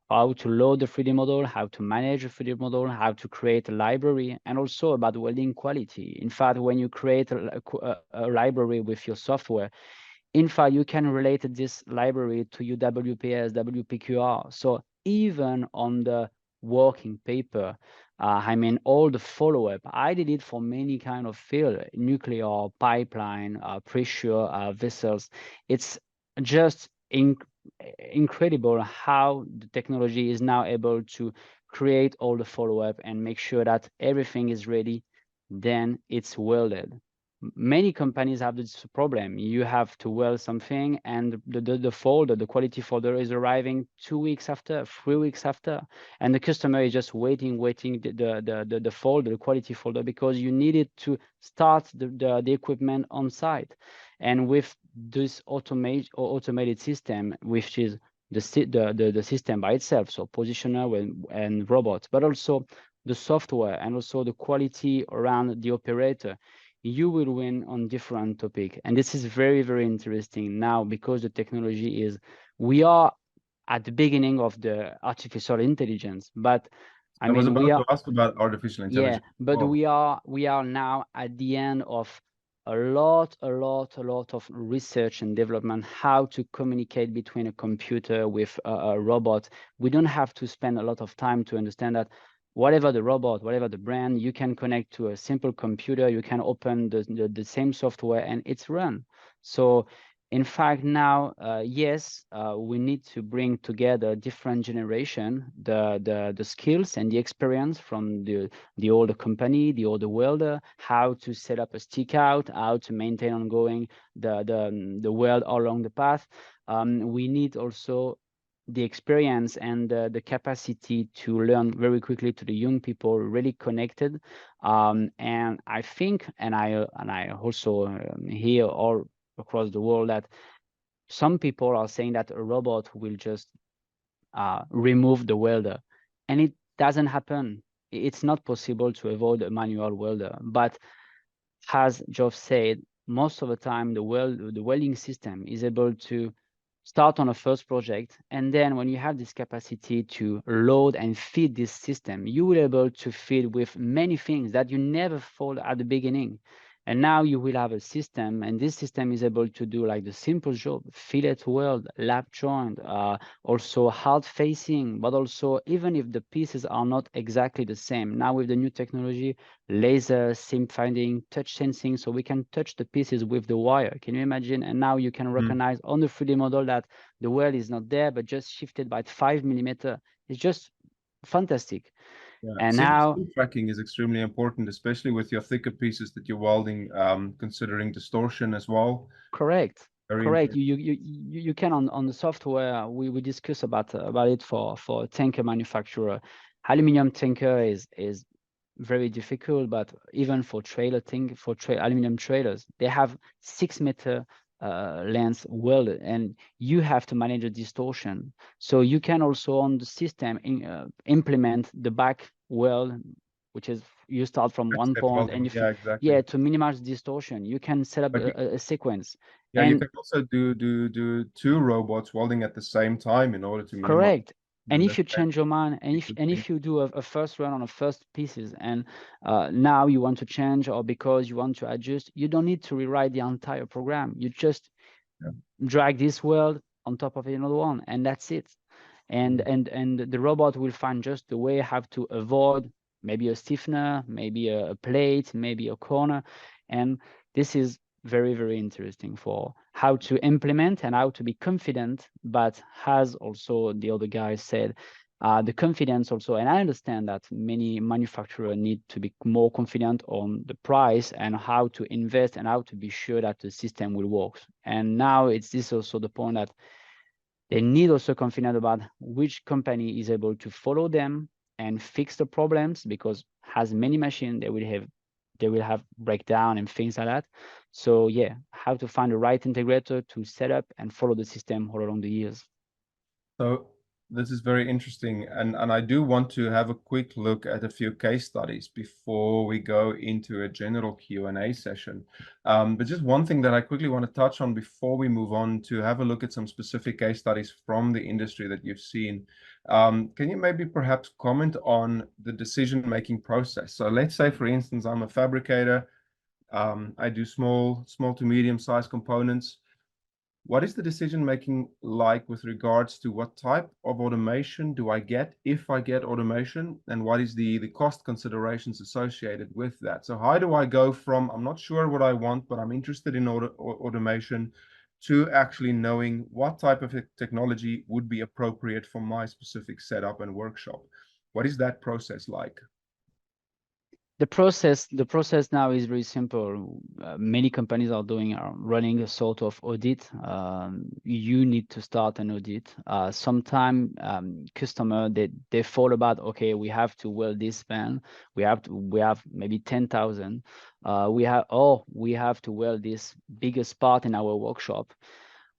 B: how to load the 3D model, how to manage a 3D model, how to create a library, and also about welding quality. In fact, when you create a library with your software, in fact, you can relate this library to your WPS, WPQR. So even on the working paper, I mean, all the follow-up, I did it for many kind of field, nuclear, pipeline, pressure vessels. It's just incredible how the technology is now able to create all the follow-up and make sure that everything is ready, then it's welded. Many companies have this problem. You have to weld something and the folder, the quality folder is arriving 2 weeks after, 3 weeks after, and the customer is just waiting the folder, the quality folder, because you needed to start the equipment on site. And with this automated system, which is the system by itself, so positioner and robots, but also the software and also the quality around the operator, you will win on different topic. And this is very, very interesting now, because the technology is, we are at the beginning of the artificial intelligence, but
A: I was about to ask about artificial intelligence.
B: Yeah, but we are now at the end of a lot of research and development, how to communicate between a computer with a robot. We don't have to spend a lot of time to understand that whatever the robot, whatever the brand, you can connect to a simple computer, you can open the same software and it's run. So in fact, now, yes, we need to bring together different generation, the skills and the experience from the older company, the older welder, how to set up a stick out, how to maintain ongoing the weld along the path. We need also the experience and the capacity to learn very quickly to the young people, really connected. And I think, and I also hear all across the world that some people are saying that a robot will just remove the welder, and it doesn't happen. It's not possible to avoid a manual welder, but as Geoff said, most of the time the welding system is able to start on a first project, and then when you have this capacity to load and feed this system, you will be able to feed with many things that you never thought at the beginning. And now you will have a system, and this system is able to do like the simple job, fillet weld, lap joint, also hard facing, but also even if the pieces are not exactly the same, now with the new technology, laser, seam finding, touch sensing, so we can touch the pieces with the wire. Can you imagine? And now you can recognize on the 3D model that the weld is not there, but just shifted by 5 millimeter. It's just fantastic.
A: Yeah.
B: And
A: Seam
B: now
A: tracking is extremely important, especially with your thicker pieces that you're welding, considering distortion as well.
B: correct.
A: Very
B: Correct.
A: important.
B: You can on the software. We discuss about it for tanker manufacturer. Aluminum tanker is very difficult, but even for aluminum trailers, they have 6 meter length welded, and you have to manage the distortion. So you can also on the system implement the back weld, which is you start from one point and
A: yeah, exactly.
B: to minimize distortion, you can set up a sequence.
A: Yeah,
B: and
A: you can also do two robots welding at the same time in order to minimize.
B: Correct. And if
A: that's
B: you change your mind, and if you do a first run on a first pieces, and now you want to change, or because you want to adjust, you don't need to rewrite the entire program. You just drag this weld on top of another one, and that's it. And the robot will find just the way how to avoid maybe a stiffener, maybe a plate, maybe a corner. And this is very, very interesting for how to implement and how to be confident. But as also the other guy said, the confidence also, and I understand that many manufacturers need to be more confident on the price and how to invest and how to be sure that the system will work. And now it's this also the point that they need also confident about which company is able to follow them and fix the problems, because as many machines they will have breakdown and things like that. So yeah, how to find the right integrator to set up and follow the system all along the years.
A: So This is very interesting, and I do want to have a quick look at a few case studies before we go into a general Q&A session. But just one thing that I quickly want to touch on before we move on to have a look at some specific case studies from the industry that you've seen. Can you maybe perhaps comment on the decision-making process? So let's say, for instance, I'm a fabricator. I do small to medium-sized components. What is the decision making like with regards to what type of automation do I get if I get automation, and what is the cost considerations associated with that? So how do I go from I'm not sure what I want, but I'm interested in automation, to actually knowing what type of technology would be appropriate for my specific setup and workshop? What is that process like?
B: The process now is very simple. Many companies are running a sort of audit. You need to start an audit. Sometime customer they thought about, okay, we have to weld this span. We have maybe 10,000. We have to weld this biggest part in our workshop.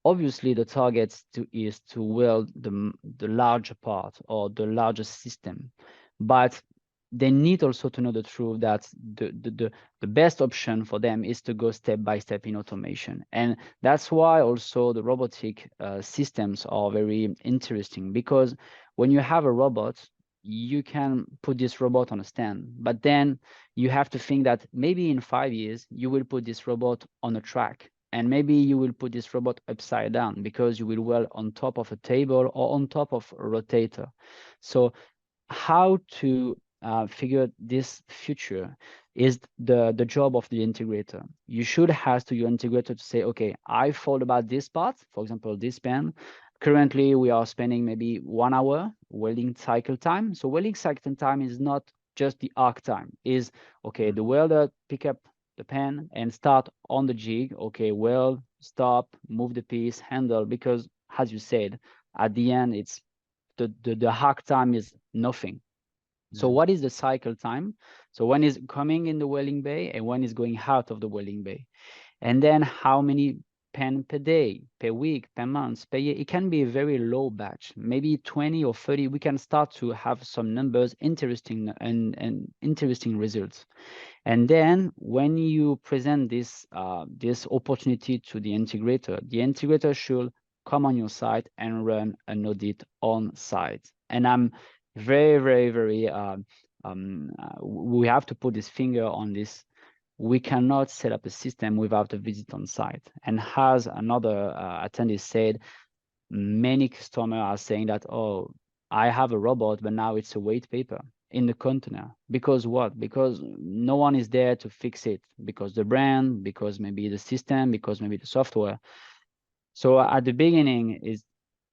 B: Obviously, the target is to weld the larger part or the largest system, but they need also to know the truth that the best option for them is to go step by step in automation. And that's why also the robotic systems are very interesting, because when you have a robot, you can put this robot on a stand, but then you have to think that maybe in 5 years, you will put this robot on a track. And maybe you will put this robot upside down because you will weld on top of a table or on top of a rotator. So how to figure this future is the job of the integrator. You should ask to your integrator to say, okay, I thought about this part, for example, this pen. Currently, we are spending maybe 1 hour welding cycle time. So welding cycle time is not just the arc time. Is okay, the welder pick up the pen and start on the jig. Okay, weld, stop, move the piece, handle, because as you said, at the end, it's the arc time is nothing. So what is the cycle time? So when is coming in the welding bay and when is going out of the welding bay? And then how many pen per day, per week, per month, per year? It can be a very low batch, maybe 20 or 30. We can start to have some numbers, interesting and interesting results. And then when you present this opportunity to the integrator should come on your site and run an audit on site. And I'm very we have to put this finger on this. We cannot set up a system without a visit on site. And as another attendee said, many customers are saying that, oh, I have a robot, but now it's a weight paper in the container. Because what? Because no one is there to fix it, because the brand, because maybe the system, because maybe the software. So at the beginning is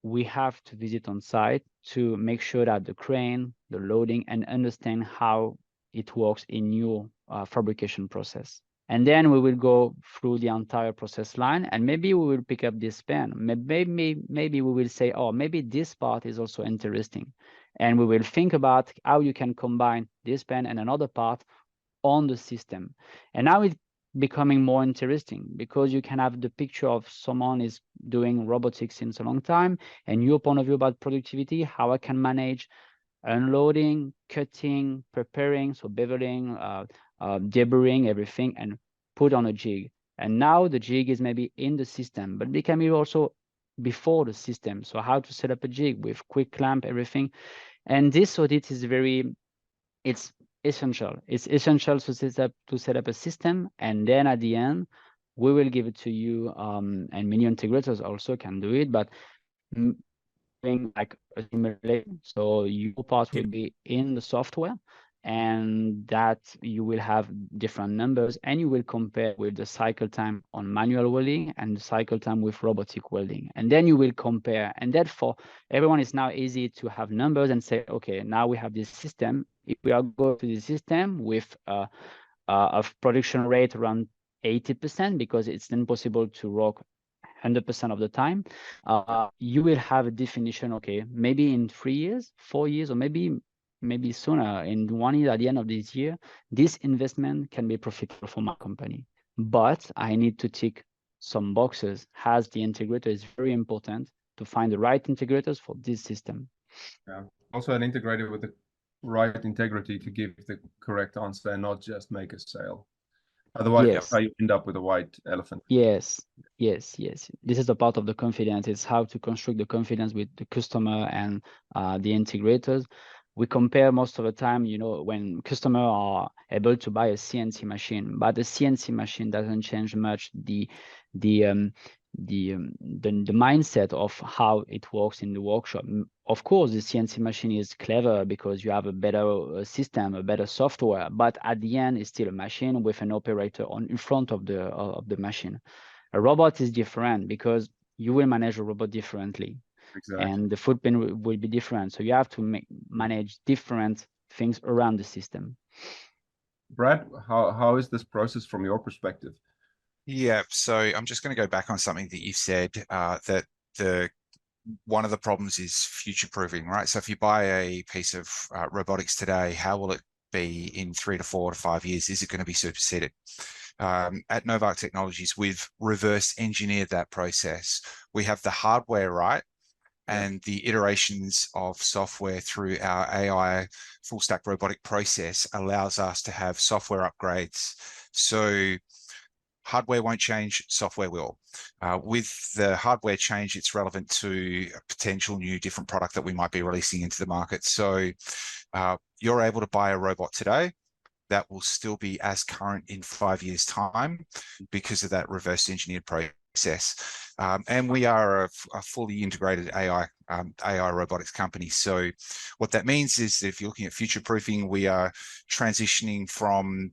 B: we have to visit on site to make sure that the crane, the loading, and understand how it works in your fabrication process. And then we will go through the entire process line, and maybe we will pick up this pen. Maybe we will say, oh, maybe this part is also interesting. And we will think about how you can combine this pen and another part on the system. And now it's becoming more interesting, because you can have the picture of someone is doing robotics since a long time, and your point of view about productivity, how I can manage unloading, cutting, preparing, so beveling, deburring, everything, and put on a jig. And now the jig is maybe in the system, but it can be also before the system. So how to set up a jig with quick clamp, everything. And this audit is it's essential. It's essential to set up a system, and then at the end, we will give it to you. And many integrators also can do it, but doing like a simulation. So your part will be in the software, and that you will have different numbers, and you will compare with the cycle time on manual welding and the cycle time with robotic welding. And then you will compare, and that for everyone is now easy to have numbers and say, okay, now we have this system. If we are going to the system with a production rate around 80%, because it's impossible to work 100% of the time, you will have a definition, okay, maybe in 3 years, 4 years, or maybe sooner, in 1 year, at the end of this year, this investment can be profitable for my company. But I need to tick some boxes. As the integrator, is very important to find the right integrators for this system.
A: Yeah. Also, and integrated with the right integrity to give the correct answer and not just make a sale. Otherwise,
B: Yes.
A: you end up with a white elephant.
B: Yes, yes, yes. This is a part of the confidence. It's how to construct the confidence with the customer and the integrators. We compare most of the time, you know, when customers are able to buy a CNC machine, but the CNC machine doesn't change much the mindset of how it works in the workshop. Of course, the CNC machine is clever because you have a better system, a better software, but at the end, it's still a machine with an operator in front of the machine. A robot is different because you will manage a robot differently.
A: Exactly.
B: And the footprint will be different. So you have to manage different things around the system.
A: Brad, how is this process from your perspective?
C: Yeah, so I'm just going to go back on something that you've said, that one of the problems is future proofing, right? So if you buy a piece of robotics today, how will it be in 3 to 4 to 5 years? Is it going to be superseded? At Novak Technologies, we've reverse engineered that process. We have the hardware right, and the iterations of software through our AI full stack robotic process allows us to have software upgrades. So hardware won't change, software will. With the hardware change, it's relevant to a potential new different product that we might be releasing into the market. So you're able to buy a robot today that will still be as current in 5 years' time because of that reverse engineered process. And we are a fully integrated AI robotics company. So what that means is if you're looking at future proofing, we are transitioning from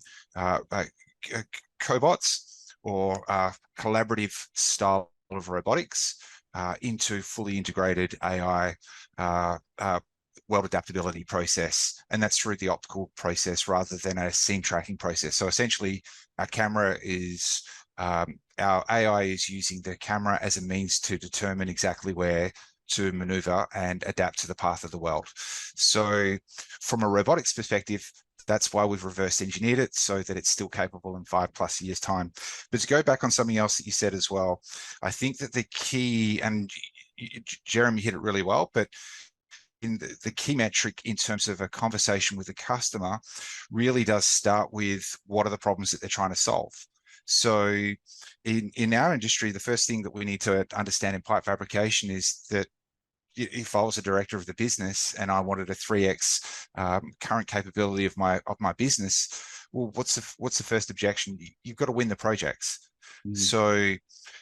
C: cobots or collaborative style of robotics into fully integrated AI weld adaptability process, and that's through the optical process rather than a seam tracking process. So essentially, our camera is our AI is using the camera as a means to determine exactly where to maneuver and adapt to the path of the weld. So from a robotics perspective, that's why we've reverse engineered it so that it's still capable in 5+ years' time. But to go back on something else that you said as well, I think that the key, and Jeremy hit it really well, but in the key metric in terms of a conversation with the customer really does start with what are the problems that they're trying to solve. So in our industry, the first thing that we need to understand in pipe fabrication is that if I was a director of the business and I wanted a 3x current capability of my business, well, what's the first objection? You've got to win the projects. So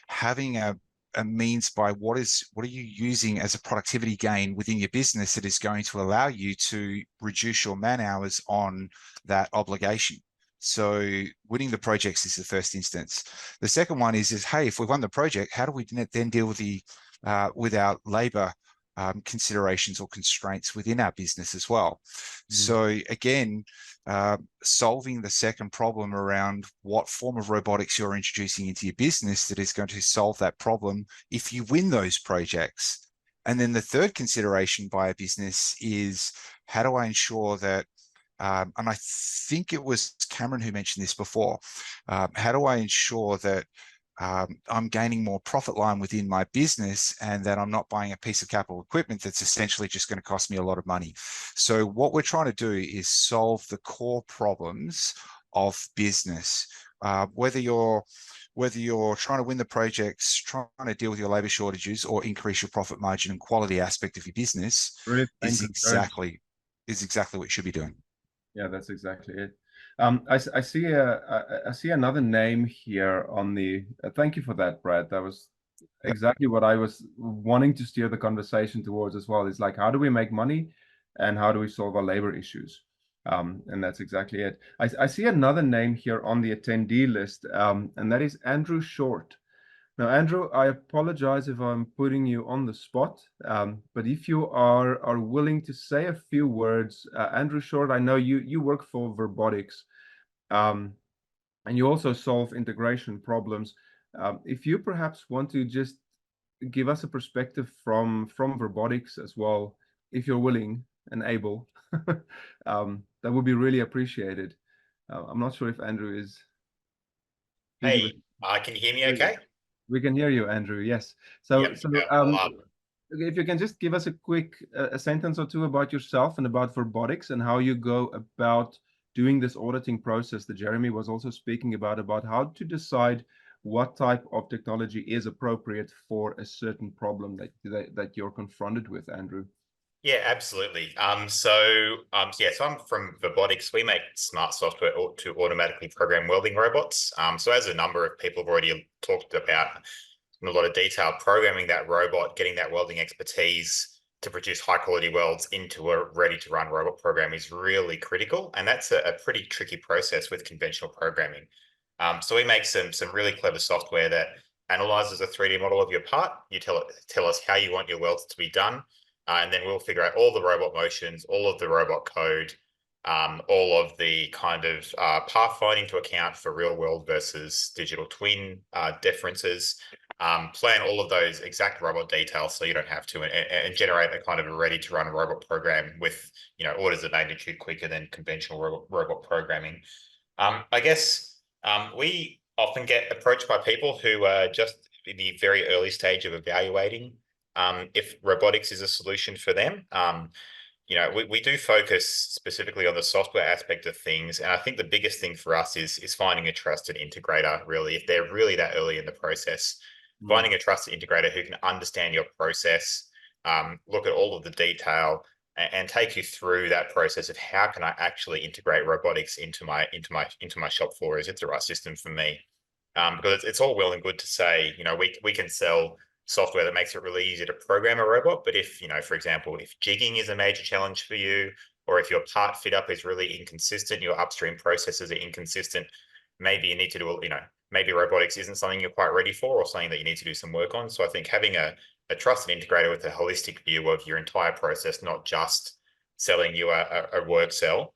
C: having a means by what are you using as a productivity gain within your business that is going to allow you to reduce your man hours on that obligation. So winning the projects is the first instance. The second one is hey, if we won the project, how do we then deal with with our labor considerations or constraints within our business as well? So again, solving the second problem around what form of robotics you're introducing into your business that is going to solve that problem if you win those projects. And then the third consideration by a business is how do I ensure that, and I think it was Cameron who mentioned this before, how do I ensure that I'm gaining more profit line within my business and that I'm not buying a piece of capital equipment that's essentially just going to cost me a lot of money. So what we're trying to do is solve the core problems of business, whether you're trying to win the projects, trying to deal with your labor shortages or increase your profit margin and quality aspect of your business is exactly what you should be doing.
A: Yeah, that's exactly it. I see another name here on the. Thank you for that, Brad. That was exactly what I was wanting to steer the conversation towards as well. It's like, how do we make money, and how do we solve our labor issues? And that's exactly it. I see another name here on the attendee list, and that is Andrew Short. Now, Andrew, I apologize if I'm putting you on the spot, but if you are willing to say a few words, Andrew Short, I know you work for Robotics, and you also solve integration problems. If you perhaps want to just give us a perspective from Robotics as well, if you're willing and able, that would be really appreciated. I'm not sure if Andrew is.
I: Hey, can you hear me okay?
A: We can hear you, Andrew. Yes. So,
I: yep.
A: if you can just give us a quick a sentence or two about yourself and about robotics and how you go about doing this auditing process that Jeremy was also speaking about how to decide what type of technology is appropriate for a certain problem that you're confronted with, Andrew.
I: Yeah, absolutely. So I'm from Robotics. We make smart software to automatically program welding robots. So as a number of people have already talked about in a lot of detail, programming that robot, getting that welding expertise to produce high quality welds into a ready to run robot program is really critical. And that's a pretty tricky process with conventional programming. So we make some really clever software that analyzes a 3D model of your part. You tell us how you want your welds to be done. And then we'll figure out all the robot motions, all of the robot code, all of the kind of pathfinding to account for real world versus digital twin differences, plan all of those exact robot details so you don't have to, and generate a kind of a ready to run robot program with, you know, orders of magnitude quicker than conventional robot programming. I guess we often get approached by people who are just in the very early stage of evaluating if robotics is a solution for them. You know, we do focus specifically on the software aspect of things. And I think the biggest thing for us is finding a trusted integrator, really, if they're really that early in the process, finding a trusted integrator who can understand your process, look at all of the detail and take you through that process of how can I actually integrate robotics into my shop floor? Is it the right system for me? Because it's all well and good to say, you know, we can sell software that makes it really easy to program a robot. But if, you know, for example, if jigging is a major challenge for you, or if your part fit up is really inconsistent, your upstream processes are inconsistent, maybe you need to do, you know, maybe robotics isn't something you're quite ready for or something that you need to do some work on. So I think having a trusted integrator with a holistic view of your entire process, not just selling you a work cell,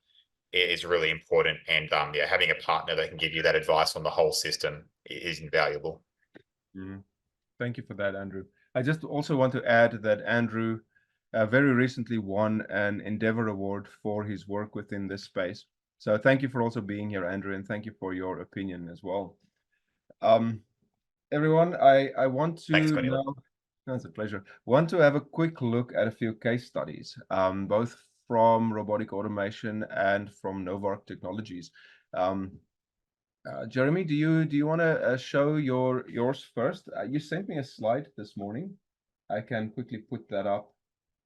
I: is really important. And yeah, having a partner that can give you that advice on the whole system is invaluable.
A: Mm. Thank you for that, Andrew. I just also want to add that Andrew very recently won an Endeavor Award for his work within this space. So thank you for also being here, Andrew, and thank you for your opinion as well. Everyone, I want to
I: Thanks,
A: now, that's a pleasure, want to have a quick look at a few case studies, both from robotic automation and from Novark Technologies. Jeremy, do you want to show yours first? You sent me a slide this morning. I can quickly put that up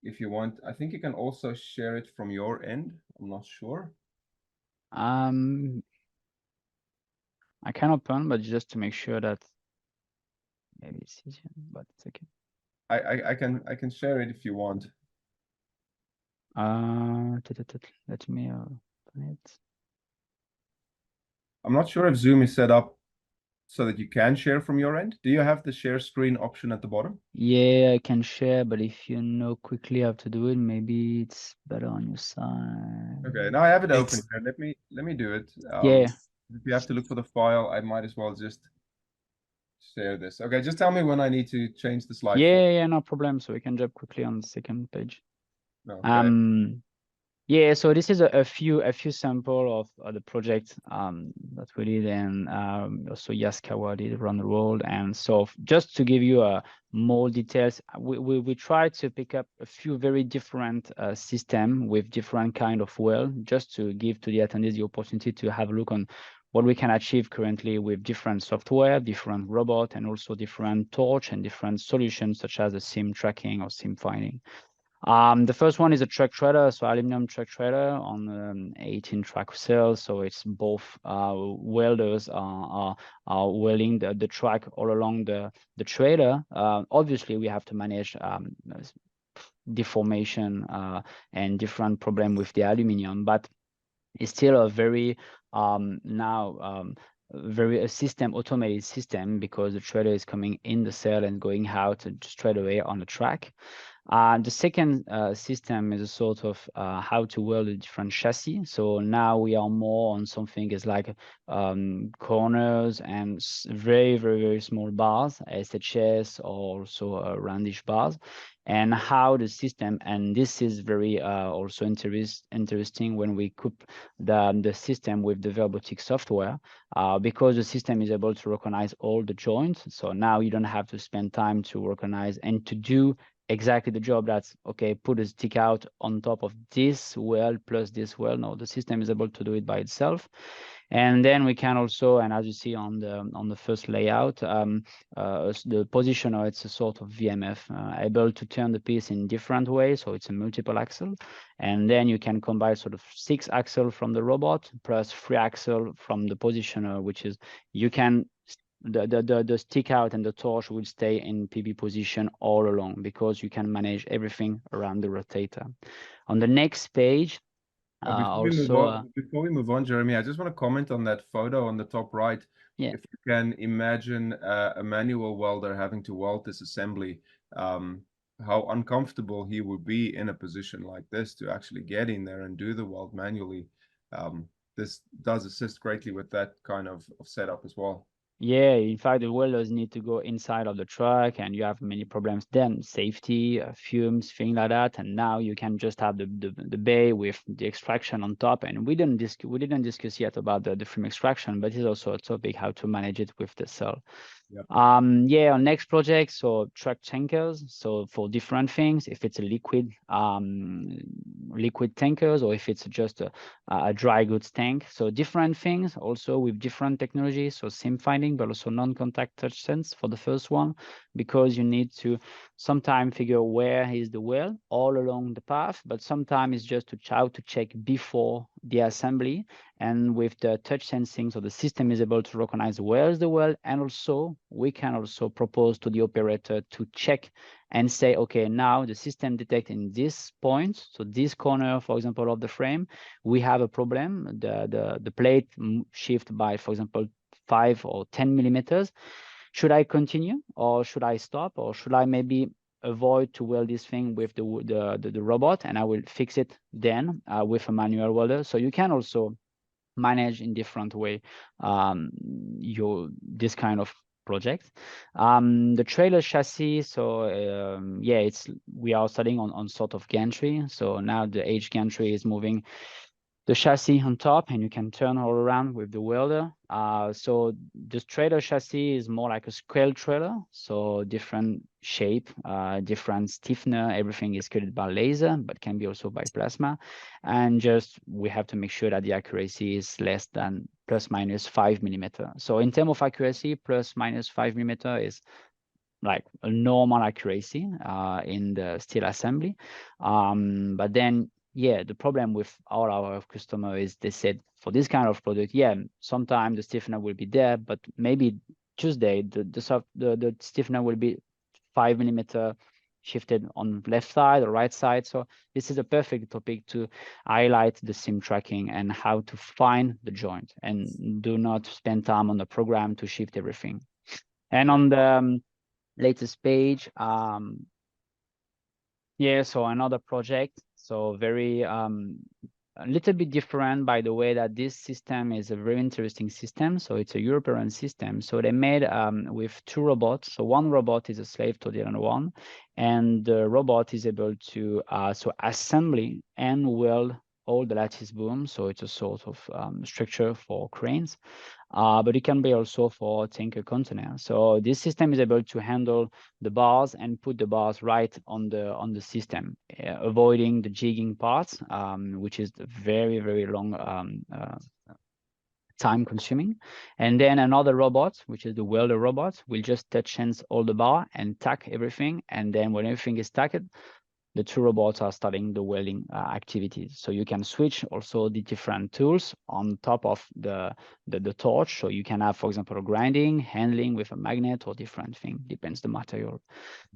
A: if you want. I think you can also share it from your end. I'm not sure.
B: I can open, but just to make sure that maybe it's easier, but it's okay.
A: I can share it if you want.
B: Let me open it.
A: I'm not sure if Zoom is set up so that you can share from your end. Do you have the share screen option at the bottom?
B: Yeah, I can share, but if you know quickly how to do it, maybe it's better on your side.
A: Okay, now I have it open here. Let me do it.
B: Yeah.
A: If you have to look for the file, I might as well just share this. Okay, just tell me when I need to change the slide.
B: Yeah, no problem. So we can jump quickly on the second page.
A: Okay.
B: Yeah, so this is a few sample of the project that we did, and also Yaskawa did around the world. And so just to give you more details, we tried to pick up a few very different system with different kind of weld, just to give to the attendees the opportunity to have a look on what we can achieve currently with different software, different robot, and also different torch and different solutions such as the sim tracking or sim finding. The first one is a track trailer, so aluminum track trailer on 18 track cells. So it's both welders are welding the track all along the trailer. Obviously, we have to manage deformation and different problem with the aluminum, but it's still a very very automated system, because the trailer is coming in the cell and going out straight away on the track. The second system is a sort of how to weld a different chassis. So now we are more on something is like corners and very, very, very small bars, SHS, or also roundish bars, and how the system, and this is very also interesting when we couple the system with the robotic software, because the system is able to recognize all the joints. So now you don't have to spend time to recognize and to do exactly the job that's, okay, put a stick out on top of this well plus this well. No, the system is able to do it by itself. And then we can also, and as you see on the first layout, the positioner, it's a sort of VMF, able to turn the piece in different ways. So it's a multiple axle. And then you can combine sort of 6 axle from the robot plus 3 axle from the positioner, which is, you can, the stick out and the torch will stay in PB position all along, because you can manage everything around the rotator. On the next page,
A: before we move on, Jeremy, I just want to comment on that photo on the top right.
B: Yeah.
A: If you can imagine a manual welder having to weld this assembly, how uncomfortable he would be in a position like this to actually get in there and do the weld manually. This does assist greatly with that kind of setup as well.
B: Yeah, in fact, the welders need to go inside of the truck, and you have many problems then, safety, fumes, things like that. And now you can just have the bay with the extraction on top. And we didn't discuss yet about the film extraction, but it's also a topic how to manage it with the cell.
A: Yep.
B: Yeah, on next project, so truck tankers. So for different things, if it's a liquid tankers, or if it's just a dry goods tank. So different things, also with different technologies. So SIM finding, but also non-contact touch sense for the first one, because you need to sometimes figure where is the well all along the path, but sometimes it's just how to check before the assembly. And with the touch sensing, so the system is able to recognize where is the well, and also we can also propose to the operator to check and say, okay, now the system detects in this point, so this corner, for example, of the frame, we have a problem. The plate shift by, for example, 5 or 10 millimeters. Should I continue, or should I stop, or should I maybe avoid to weld this thing with the robot, and I will fix it then with a manual welder? So you can also manage in different way this kind of project. The trailer chassis, so yeah, we are studying on sort of gantry. So now the H gantry is moving the chassis on top, and you can turn all around with the welder. So the trailer chassis is more like a scale trailer, so different shape, different stiffener, everything is coated by laser, but can be also by plasma. And just we have to make sure that the accuracy is less than ±5 millimeter. So in terms of accuracy, ±5 millimeter is like a normal accuracy in the steel assembly. But then, yeah, the problem with all our customer is they said for this kind of product, yeah, sometimes the stiffener will be there, but maybe Tuesday the stiffener will be 5 millimeter shifted on left side or right side. So this is a perfect topic to highlight the sim tracking and how to find the joint, and do not spend time on the program to shift everything. And on the latest page, yeah, so another project, so very a little bit different by the way that this system is a very interesting system. So it's a European system. So they made with 2 robots. So one robot is a slave to the other one, and the robot is able to assembly and weld all the lattice boom. So it's a sort of structure for cranes. But it can be also for tanker container. So this system is able to handle the bars and put the bars right on the system, avoiding the jigging parts, which is very, very long time consuming. And then another robot, which is the welder robot, will just touch sense all the bar and tack everything. And then when everything is tacked, the 2 robots are starting the welding activities. So you can switch also the different tools on top of the torch. So you can have, for example, grinding, handling with a magnet, or different thing, depends the material.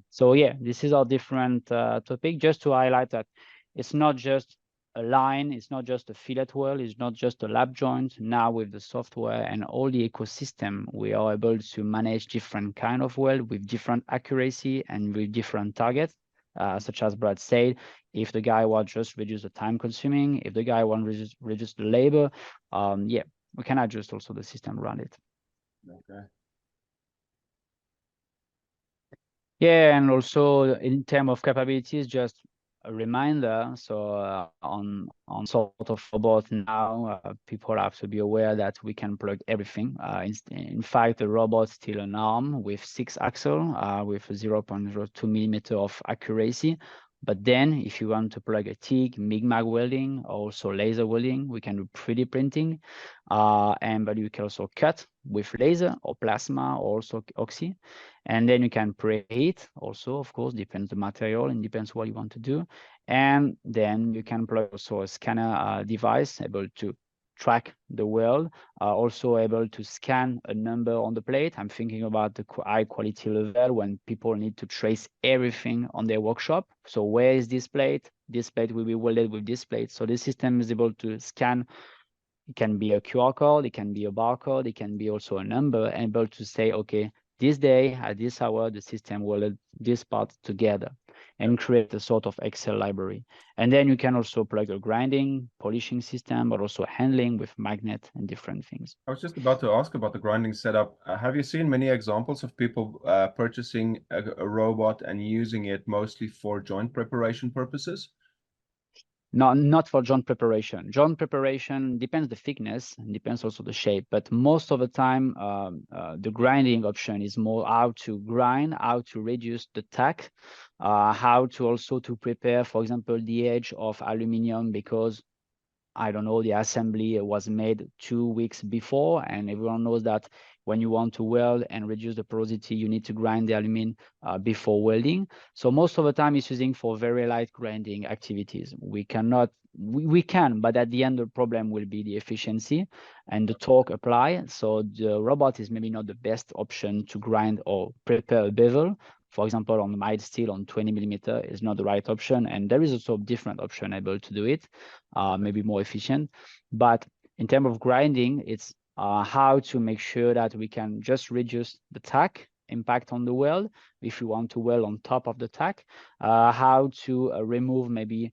B: So yeah, this is our different topic, just to highlight that it's not just a line, it's not just a fillet weld, it's not just a lap joint. Now with the software and all the ecosystem, we are able to manage different kind of weld with different accuracy and with different targets. Such as Brad said, if the guy wants just reduce the time consuming, if the guy wants reduce the labor, yeah, we can adjust also the system around it.
A: Okay.
B: Yeah, and also in terms of capabilities, just reminder. So on sort of robot now, people have to be aware that we can plug everything. In fact, the robot's still an arm with 6 axle with 0.02 millimeter of accuracy. But then if you want to plug a TIG, MIG-MAG welding, also laser welding, we can do 3D printing. But you can also cut with laser or plasma or also oxy. And then you can preheat also, of course, depends the material and depends what you want to do. And then you can plug also a scanner device able to track the weld, also able to scan a number on the plate. I'm thinking about the high quality level when people need to trace everything on their workshop. So where is this plate? This plate will be welded with this plate. So the system is able to scan. It can be a QR code, it can be a barcode, it can be also a number, able to say, okay, this day at this hour, the system welded this part together and create a sort of Excel library. And then you can also plug a grinding, polishing system, but also handling with magnet and different things.
A: I was just about to ask about the grinding setup. Have you seen many examples of people purchasing a robot and using it mostly for joint preparation purposes?
B: No, not for joint preparation. Joint preparation depends the thickness and depends also the shape, but most of the time the grinding option is more how to grind, how to reduce the tack, how to also to prepare, for example, the edge of aluminum, because I don't know, the assembly was made 2 weeks before, and everyone knows that when you want to weld and reduce the porosity, you need to grind the aluminum before welding. So most of the time it's using for very light grinding activities. We can, but at the end the problem will be the efficiency and the torque apply. So the robot is maybe not the best option to grind or prepare a bevel. For example, on mild steel on 20 millimeter is not the right option. And there is also a different option able to do it, maybe more efficient. But in terms of grinding, it's how to make sure that we can just reduce the tack impact on the weld if you want to weld on top of the tack, how to remove maybe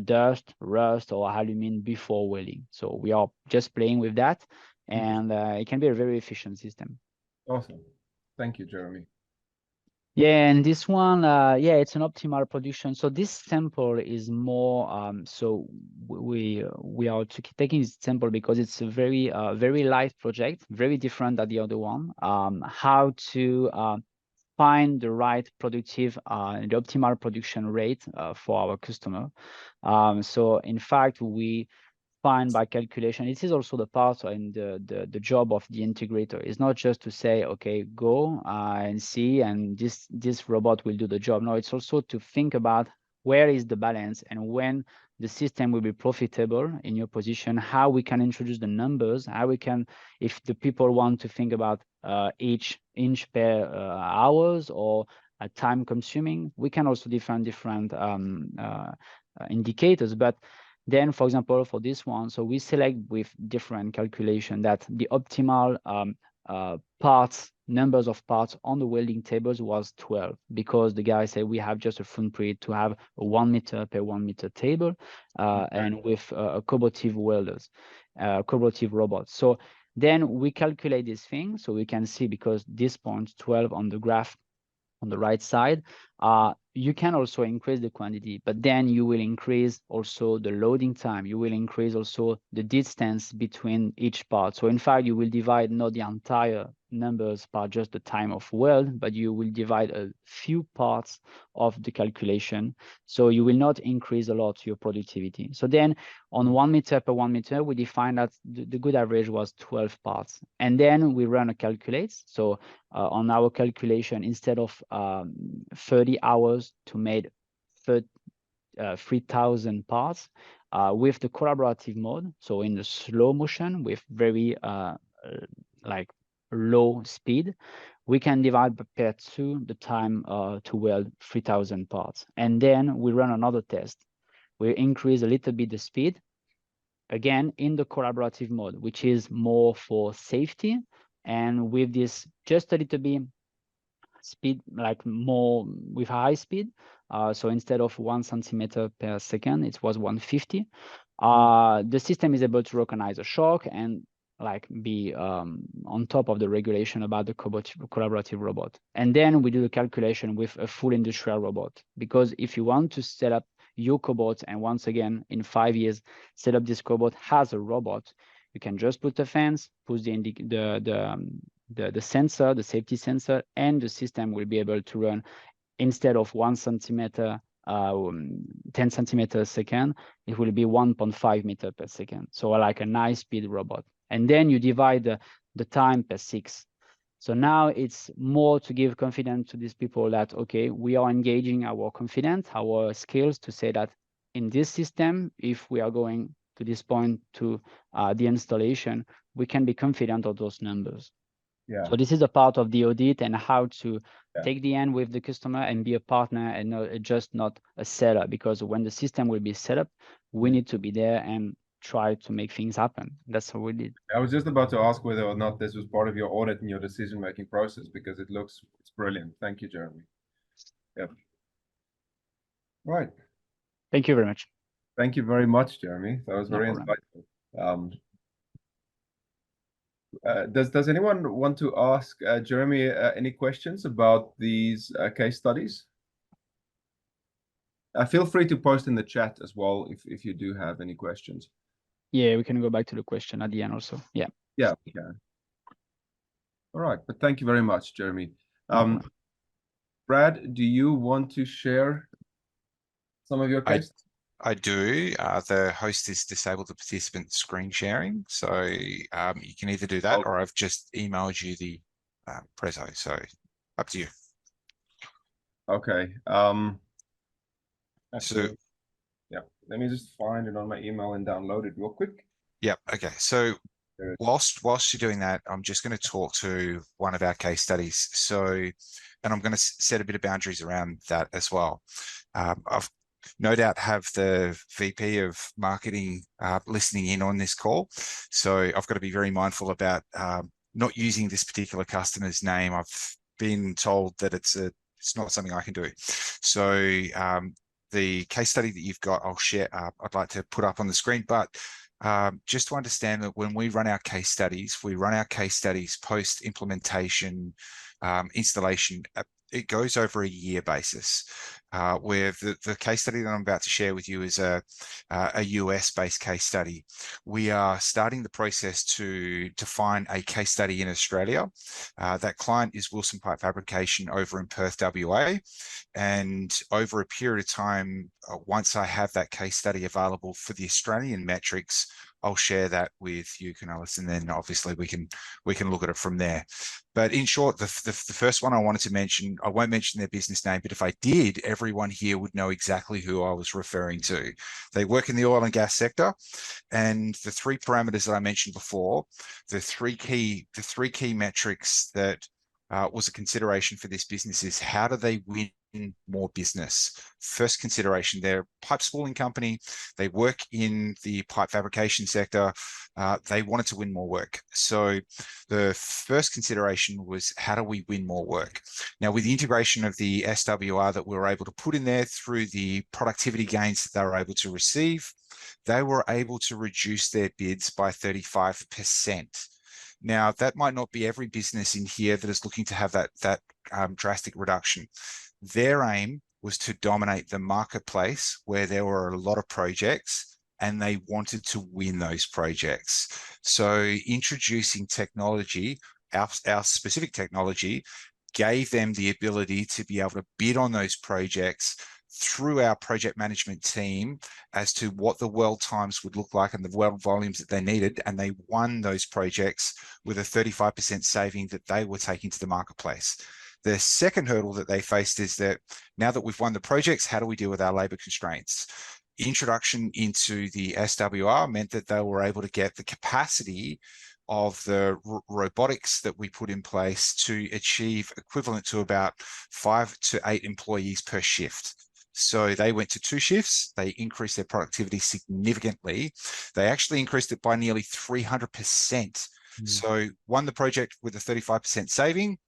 B: dust, rust, or aluminum before welding. So we are just playing with that, and it can be a very efficient system.
A: Awesome. Thank you, Jeremy.
B: Yeah, and this one, yeah, it's an optimal production. So this sample is more, so we are taking this sample because it's a very very light project, very different than the other one. How to find the right productive, the optimal production rate for our customer. So in fact, we find by calculation. It is also the part and the job of the integrator. It's not just to say, okay, go and see, and this robot will do the job. No, it's also to think about where is the balance and when the system will be profitable in your position, how we can introduce the numbers, how we can, if the people want to think about each inch per hours or time consuming, we can also define different indicators. But then, for example, for this one, so we select with different calculation that the optimal numbers of parts on the welding tables was 12, because the guy said we have just a footprint to have a 1 meter per 1 meter table, and with a cooperative welders, cooperative robots. So then we calculate this thing, so we can see, because this point 12 on the graph on the right side, you can also increase the quantity, but then you will increase also the loading time. You will increase also the distance between each part. So in fact, you will divide not the entire numbers by just the time of weld, but you will divide a few parts of the calculation. So you will not increase a lot your productivity. So then on 1 meter per 1 meter, we define that the good average was 12 parts. And then we run a calculate. So on our calculation, instead of 30 hours to make 3,000 parts with the collaborative mode, so in the slow motion with very like low speed, we can divide per 2 the time to weld 3,000 parts. And then we run another test. We increase a little bit the speed, again in the collaborative mode, which is more for safety, and with this just a little bit speed, like more with high speed. So instead of 1 centimeter per second, it was 150. The system is able to recognize a shock and like be on top of the regulation about the collaborative robot. And then we do the calculation with a full industrial robot, because if you want to set up your cobot, and once again, in 5 years, set up this cobot as a robot. You can just put the fence, put the sensor, the safety sensor, and the system will be able to run instead of 1 centimeter, 10 centimeters a second, it will be 1.5 meter per second. So like a nice speed robot. And then you divide the time per 6. So now it's more to give confidence to these people that, okay, we are engaging our confidence, our skills to say that in this system, if we are going to this point to the installation, we can be confident of those numbers.
A: Yeah.
B: So this is a part of the audit and how to take the end with the customer and be a partner and just not a seller, because when the system will be set up, we need to be there and try to make things happen. That's how we did.
A: I was just about to ask whether or not this was part of your audit and your decision-making process, because it's brilliant. Thank you, Jeremy. Yep. Right.
B: Thank you very much.
A: Thank you very much, Jeremy. That was very insightful. Does anyone want to ask Jeremy any questions about these case studies? Feel free to post in the chat as well if you do have any questions.
B: Yeah, we can go back to the question at the end also. Yeah.
A: Yeah, we can. All right, but thank you very much, Jeremy. Brad, do you want to share some of your case?
C: I do. The host is disabled the participant screen sharing, so you can either do that or I've just emailed you the preso. So up to you.
A: Okay.
C: So
A: yeah, let me just find it on my email and download it real quick.
C: Yep. Okay. So whilst you're doing that, I'm just going to talk to one of our case studies. So, and I'm going to set a bit of boundaries around that as well. I've no doubt have the VP of marketing listening in on this call. So I've got to be very mindful about not using this particular customer's name. I've been told that it's not something I can do. So the case study that you've got, I'll share. I'd like to put up on the screen, but just to understand that when we run our case studies, post implementation, installation. It goes over a year basis, where the case study that I'm about to share with you is a US-based case study. We are starting the process to find a case study in Australia. That client is Wilson Pipe Fabrication over in Perth, WA. And over a period of time, once I have that case study available for the Australian metrics, I'll share that with you, Canellis, and then obviously we can look at it from there. But in short, the first one I wanted to mention, I won't mention their business name, but if I did, everyone here would know exactly who I was referring to. They work in the oil and gas sector, and the 3 parameters that I mentioned before, the three key metrics that was a consideration for this business is how do they win more business. First consideration, they're a pipe spooling company. They work in the pipe fabrication sector. They wanted to win more work. So the first consideration was how do we win more work? Now, with the integration of the SWR that we were able to put in there through the productivity gains that they were able to receive, they were able to reduce their bids by 35%. Now, that might not be every business in here that is looking to have that drastic reduction. Their aim was to dominate the marketplace where there were a lot of projects and they wanted to win those projects. So introducing technology, our specific technology, gave them the ability to be able to bid on those projects through our project management team as to what the weld times would look like and the weld volumes that they needed. And they won those projects with a 35% saving that they were taking to the marketplace. The second hurdle that they faced is that now that we've won the projects, how do we deal with our labor constraints? Introduction into the SWR meant that they were able to get the capacity of the robotics that we put in place to achieve equivalent to about 5 to 8 employees per shift. So they went to 2 shifts. They increased their productivity significantly. They actually increased it by nearly 300%. So won the project with a 35% saving,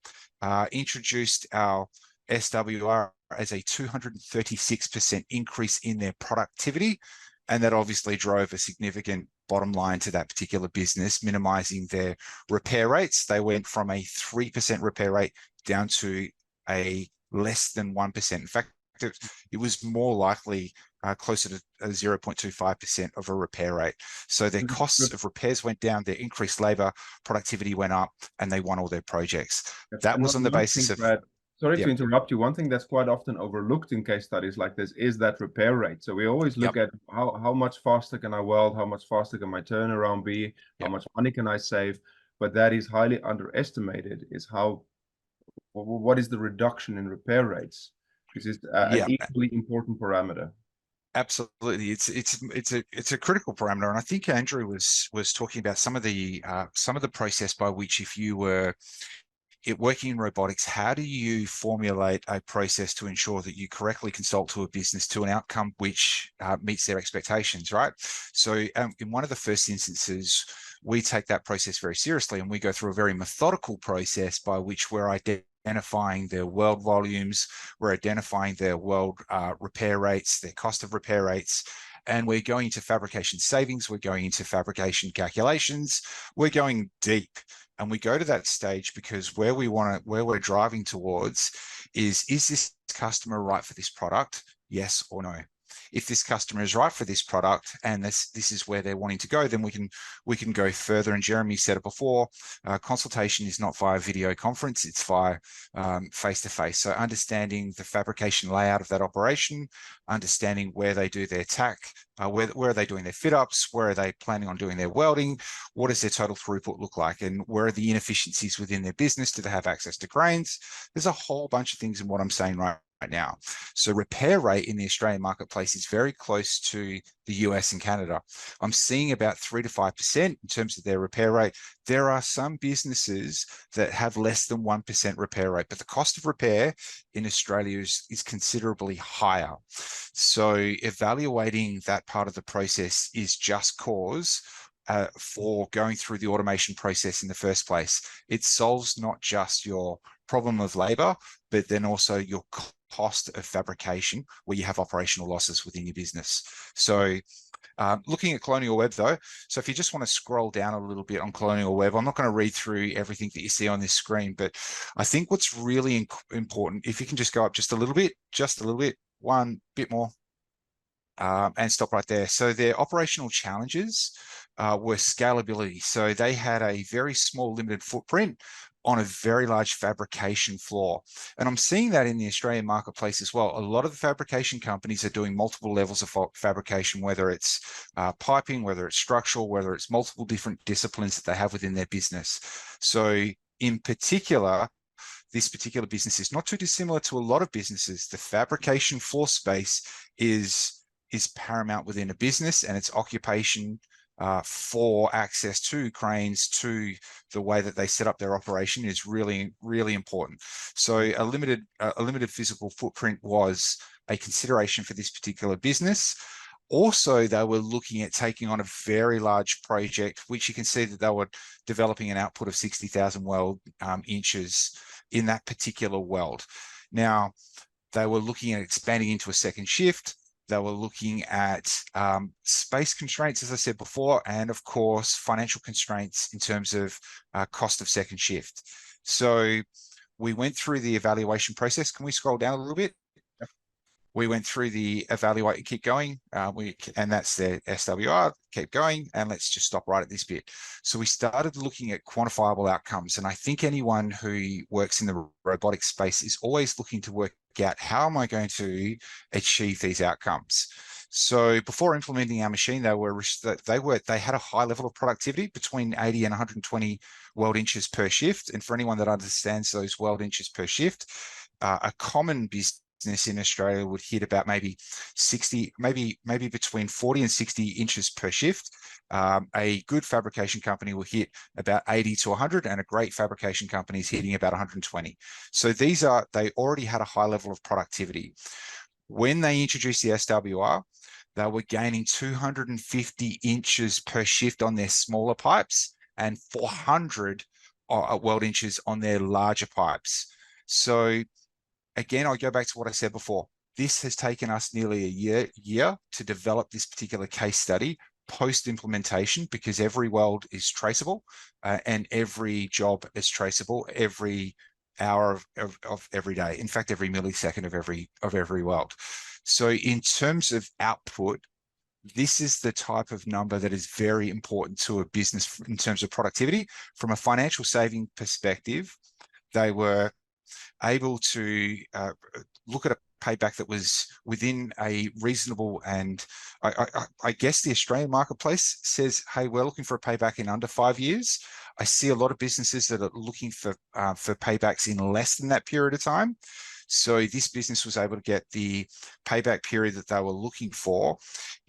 C: introduced our SWR as a 236% increase in their productivity. And that obviously drove a significant bottom line to that particular business, minimizing their repair rates. They went from a 3% repair rate down to a less than 1%. In fact, fact, it was more likely closer to 0.25% of a repair rate. So their costs of repairs went down, their increased labor productivity went up, and they won all their projects. That was on the basis of...
A: Sorry to interrupt you. One thing that's quite often overlooked in case studies like this is that repair rate. So we always look at how much faster can I weld, how much faster can my turnaround be, how much money can I save, but that is highly underestimated, is what is the reduction in repair rates, which is an equally important parameter.
C: Absolutely, it's a critical parameter, and I think Andrew was talking about some of the process by which, if you were working in robotics, how do you formulate a process to ensure that you correctly consult to a business to an outcome which meets their expectations, right? So in one of the first instances, we take that process very seriously, and we go through a very methodical process by which we're identifying their weld volumes, we're identifying their weld repair rates, their cost of repair rates, and we're going into fabrication savings, we're going into fabrication calculations, we're going deep. And we go to that stage because where we're driving towards is this customer right for this product? Yes or no? If this customer is right for this product and this is where they're wanting to go, then we can go further. And Jeremy said it before, consultation is not via video conference, it's via face-to-face. So understanding the fabrication layout of that operation, understanding where they do their tack, where are they doing their fit-ups, where are they planning on doing their welding, what does their total throughput look like, and where are the inefficiencies within their business, do they have access to cranes? There's a whole bunch of things in what I'm saying right now. So repair rate in the Australian marketplace is very close to the US and Canada. I'm seeing about 3 to 5% in terms of their repair rate. There are some businesses that have less than 1% repair rate, but the cost of repair in Australia is considerably higher. So evaluating that part of the process is just cause for going through the automation process in the first place. It solves not just your problem of labor, but then also your cost of fabrication, where you have operational losses within your business. So looking at Colonial Web though, so if you just want to scroll down a little bit on Colonial Web, I'm not going to read through everything that you see on this screen, but I think what's really important, if you can just go up just a little bit, one bit more, and stop right there. So their operational challenges were scalability. So they had a very small limited footprint on a very large fabrication floor. And I'm seeing that in the Australian marketplace as well. A lot of the fabrication companies are doing multiple levels of fabrication, whether it's piping, whether it's structural, whether it's multiple different disciplines that they have within their business. So in particular, this particular business is not too dissimilar to a lot of businesses. The fabrication floor space is paramount within a business, and its occupation for access to cranes, to the way that they set up their operation, is really, really important. So a limited physical footprint was a consideration for this particular business. Also, they were looking at taking on a very large project, which you can see that they were developing an output of 60,000 weld inches in that particular weld. Now, they were looking at expanding into a second shift. They were looking at space constraints, as I said before, and of course, financial constraints in terms of cost of second shift. So we went through the evaluation process. Can we scroll down a little bit? We went through the evaluate, keep going, and that's the SWR, keep going, and let's just stop right at this bit. So we started looking at quantifiable outcomes, and I think anyone who works in the robotic space is always looking to work out, how am I going to achieve these outcomes? So before implementing our machine, they had a high level of productivity between 80 and 120 weld inches per shift. And for anyone that understands those weld inches per shift, a common business in Australia would hit about maybe 60, maybe between 40 and 60 inches per shift. A good fabrication company will hit about 80 to 100, and a great fabrication company is hitting about 120. So they already had a high level of productivity. When they introduced the SWR, they were gaining 250 inches per shift on their smaller pipes and 400 weld inches on their larger pipes. So again, I'll go back to what I said before. This has taken us nearly a year to develop this particular case study post-implementation, because every weld is traceable and every job is traceable. Every hour of every day. In fact, every millisecond of every weld. So in terms of output, this is the type of number that is very important to a business in terms of productivity. From a financial saving perspective, they were able to look at a payback that was within a reasonable, and I guess the Australian marketplace says, hey, we're looking for a payback in under 5 years. I see a lot of businesses that are looking for paybacks in less than that period of time. So this business was able to get the payback period that they were looking for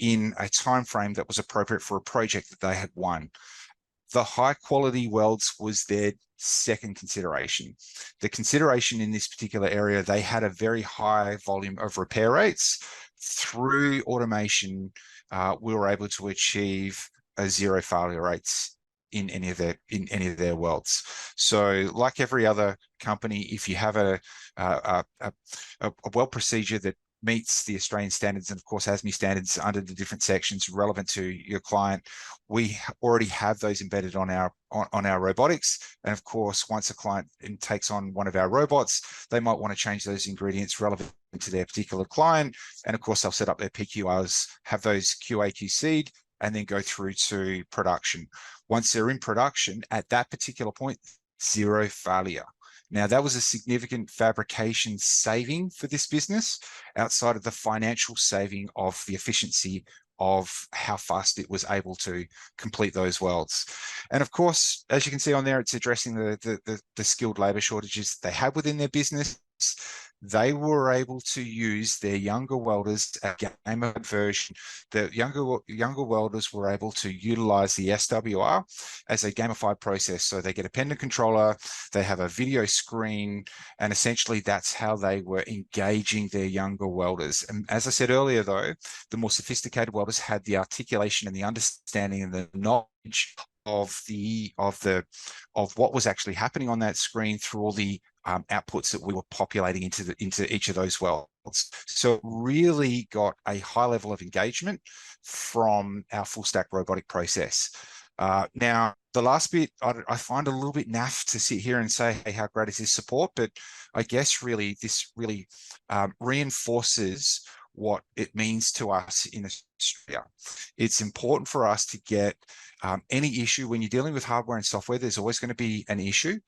C: in a time frame that was appropriate for a project that they had won. The high quality welds was their second consideration. The consideration in this particular area, they had a very high volume of repair rates. Through automation, we were able to achieve a zero failure rates in any of their welds. So like every other company, if you have a weld procedure that meets the Australian standards and of course ASME standards under the different sections relevant to your client, we already have those embedded on our robotics. And of course, once a client takes on one of our robots, they might want to change those ingredients relevant to their particular client. And of course, they'll set up their PQRs, have those QA QC'd, and then go through to production. Once they're in production, at that particular point, zero failure. Now, that was a significant fabrication saving for this business outside of the financial saving of the efficiency of how fast it was able to complete those welds. And of course, as you can see on there, it's addressing the skilled labor shortages they had within their business. They were able to use their younger welders at gamified version. The younger welders were able to utilize the SWR as a gamified process. So they get a pendant controller, they have a video screen, and essentially that's how they were engaging their younger welders. And as I said earlier, though, the more sophisticated welders had the articulation and the understanding and the knowledge of what was actually happening on that screen through all the outputs that we were populating into each of those welds. So it really got a high level of engagement from our full stack robotic process. Now, the last bit, I find a little bit naff to sit here and say, hey, how great is this support? But I guess really this really reinforces what it means to us in Australia. It's important for us to get any issue. When you're dealing with hardware and software, there's always going to be an issue.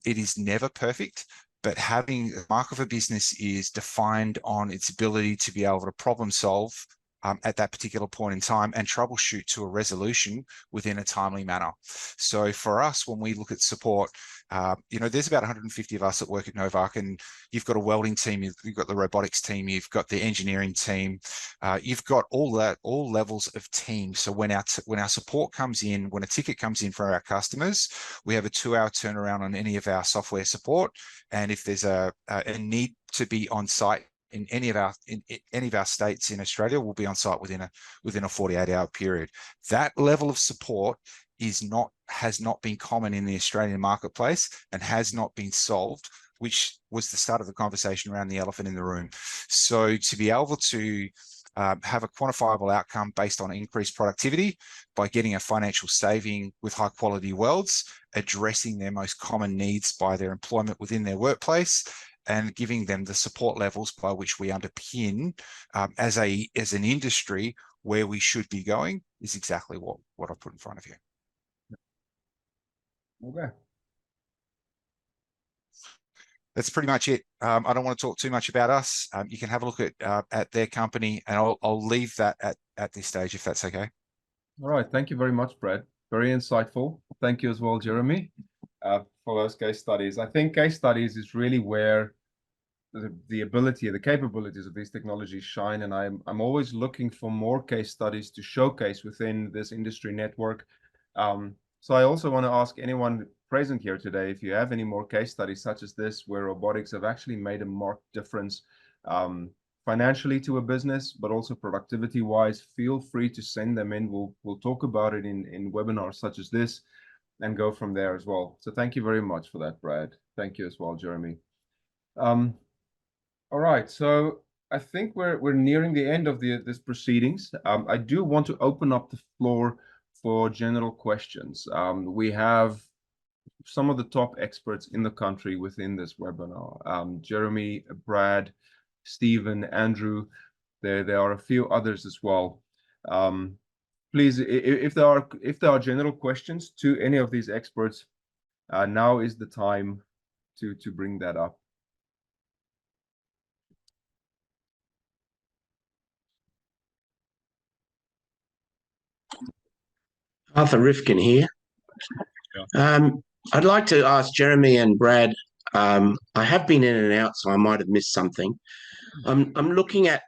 C: It is never perfect, but having the mark of a business is defined on its ability to be able to problem solve at that particular point in time and troubleshoot to a resolution within a timely manner. So for us, when we look at support, there's about 150 of us that work at Novak, and you've got a welding team, you've got the robotics team, you've got the engineering team, you've got all levels of team. So when our support comes in, when a ticket comes in for our customers, we have a 2-hour turnaround on any of our software support. And if there's a need to be on site in any of our states in Australia, will be on site within a 48-hour period. That level of support has not been common in the Australian marketplace and has not been solved, which was the start of the conversation around the elephant in the room. So to be able to have a quantifiable outcome based on increased productivity by getting a financial saving with high quality welds, addressing their most common needs by their employment within their workplace, and giving them the support levels by which we underpin as an industry where we should be going, is exactly what I put in front of you.
A: Okay.
C: That's pretty much it. I don't want to talk too much about us. You can have a look at their company, and I'll leave that at this stage, if that's okay.
A: All right. Thank you very much, Brad. Very insightful. Thank you as well, Jeremy, for those case studies. I think case studies is really where the ability, the capabilities of these technologies shine, and I'm always looking for more case studies to showcase within this industry network. So I also want to ask anyone present here today, if you have any more case studies such as this, where robotics have actually made a marked difference financially to a business, but also productivity-wise, feel free to send them in. We'll talk about it in webinars such as this and go from there as well. So thank you very much for that, Brad. Thank you as well, Jeremy. All right, so I think we're nearing the end of this proceedings. I do want to open up the floor for general questions. We have some of the top experts in the country within this webinar. Jeremy, Brad, Stephen, Andrew, there are a few others as well. Please, if there are general questions to any of these experts, now is the time to bring that up.
J: Arthur Rifkin here. I'd like to ask Jeremy and Brad, I have been in and out, so I might have missed something. I'm looking at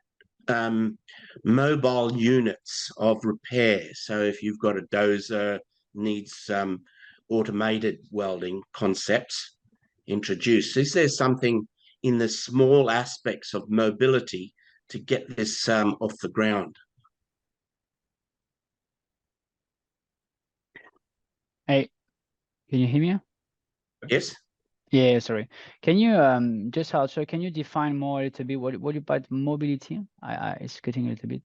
J: mobile units of repair. So if you've got a dozer, needs automated welding concepts introduced, is there something in the small aspects of mobility to get this off the ground?
B: Hey, can you hear me?
J: Yes.
B: Yeah, sorry. Can you just also can you define more a little bit what about mobility? It's getting a little bit.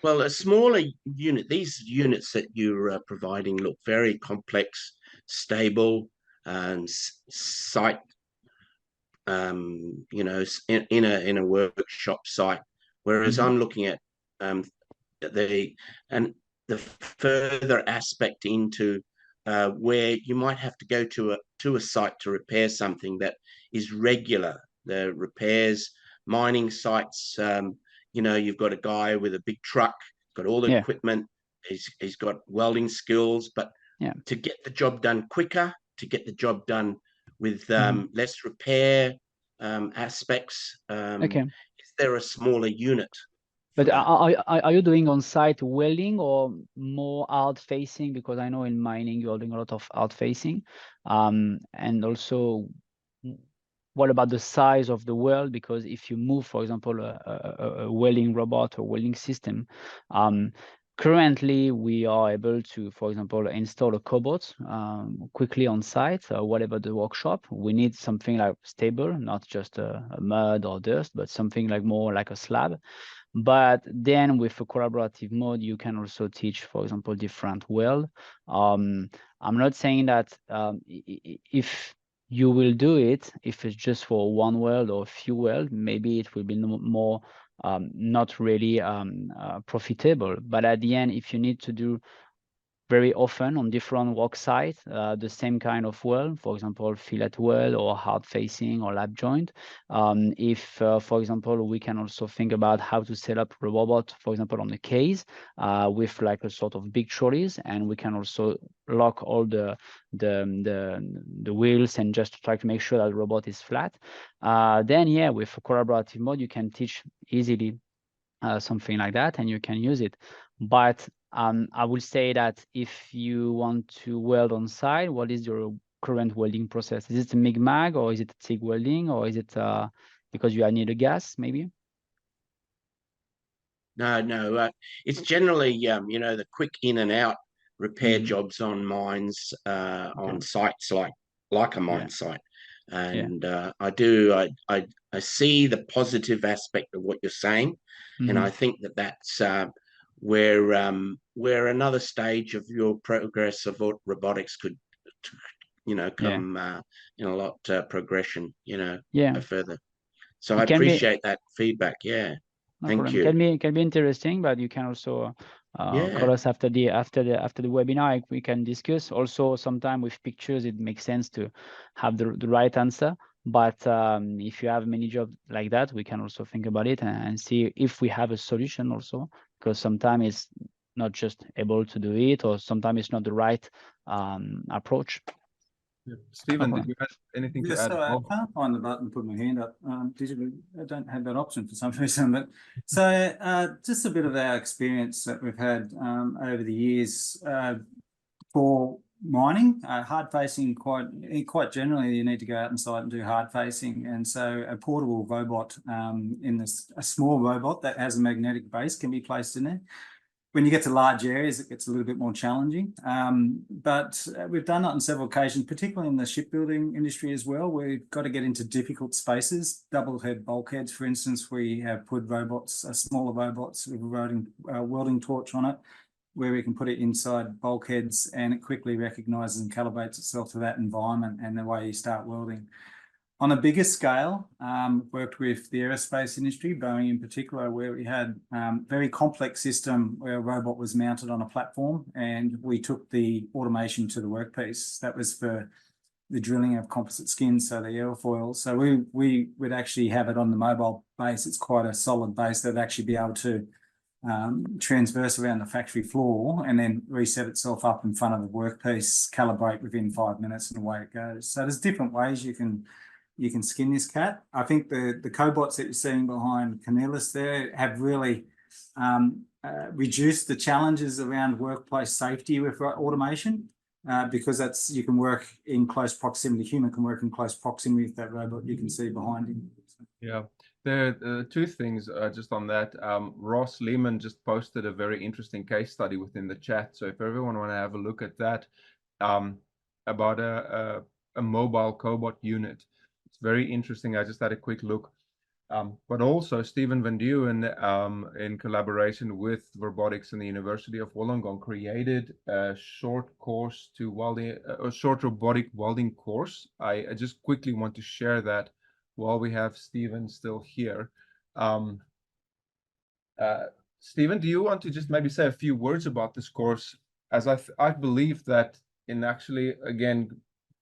J: Well, a smaller unit, these units that you're providing look very complex, stable, and site, in a workshop site. Whereas I'm looking at the further aspect into where you might have to go to a site to repair something that is regular. The repairs, mining sites, you've got a guy with a big truck, got all the equipment, he's got welding skills, but to get the job done quicker, to get the job done with less repair aspects, is there a smaller unit?
B: But are you doing on-site welding or more out-facing? Because I know in mining you're doing a lot of out-facing. And also, what about the size of the weld? Because if you move, for example, a welding robot or welding system, currently we are able to, for example, install a cobot quickly on site or whatever the workshop. We need something like stable, not just a mud or dust, but something like more like a slab. But then with a collaborative mode, you can also teach, for example, different weld. I'm not saying that if you will do it, if it's just for one weld or a few weld, maybe it will be more not really profitable. But at the end, if you need to do very often on different work sites, the same kind of weld, for example, fillet weld or hard facing or lap joint. If, for example, we can also think about how to set up a robot, for example, on the case with like a sort of big trolleys, and we can also lock all the wheels and just try to make sure that the robot is flat. Then, yeah, with a collaborative mode, you can teach easily something like that, and you can use it. But I will say that if you want to weld on site, what is your current welding process? Is it a MIG-MAG or is it TIG welding, or is it because you need a gas maybe?
J: No, it's generally the quick in and out repair jobs on mines, on sites like a mine site. And I see the positive aspect of what you're saying, and I think that's where another stage of your progress of robotics could come in a lot progression further. So I appreciate that feedback. Thank you.
B: It can be interesting, but you can also call us after the webinar. We can discuss. Also, sometimes with pictures, it makes sense to have the right answer. But if you have many jobs like that, we can also think about it and see if we have a solution also, because sometimes it's not just able to do it, or sometimes it's not the right approach.
A: Stephen, did you have anything to add?
F: I can't find the button to put my hand up digitally. I don't have that option for some reason. But so just a bit of our experience that we've had over the years for mining, hard facing. Quite generally, you need to go out on site and do hard facing, and so a portable robot a small robot that has a magnetic base can be placed in there. When you get to large areas, it gets a little bit more challenging. But we've done that on several occasions, particularly in the shipbuilding industry as well. We've got to get into difficult spaces, double head bulkheads, for instance. We have put robots, smaller robots with a welding torch on it, where we can put it inside bulkheads and it quickly recognises and calibrates itself to that environment and the way you start welding. On a bigger scale, worked with the aerospace industry, Boeing in particular, where we had a very complex system where a robot was mounted on a platform and we took the automation to the workpiece. That was for the drilling of composite skins, so the airfoil. So we would actually have it on the mobile base. It's quite a solid base that would actually be able to transverse around the factory floor and then reset itself up in front of the workpiece, calibrate within 5 minutes, and away it goes. So there's different ways you can skin this cat. I think the cobots that you're seeing behind Cornelis there have really reduced the challenges around workplace safety with automation because you can work in close proximity. Human can work in close proximity with that robot you can see behind him.
A: Yeah. There are two things just on that. Ross Lehman just posted a very interesting case study within the chat. So if everyone want to have a look at that, about a mobile cobot unit. It's very interesting. I just had a quick look. But also Stephen Van Duwen, in collaboration with Robotics and the University of Wollongong, created a short course to welding, a short robotic welding course. I just quickly want to share that while we have Stephen still here. Stephen, do you want to just maybe say a few words about this course? As I believe that in actually, again,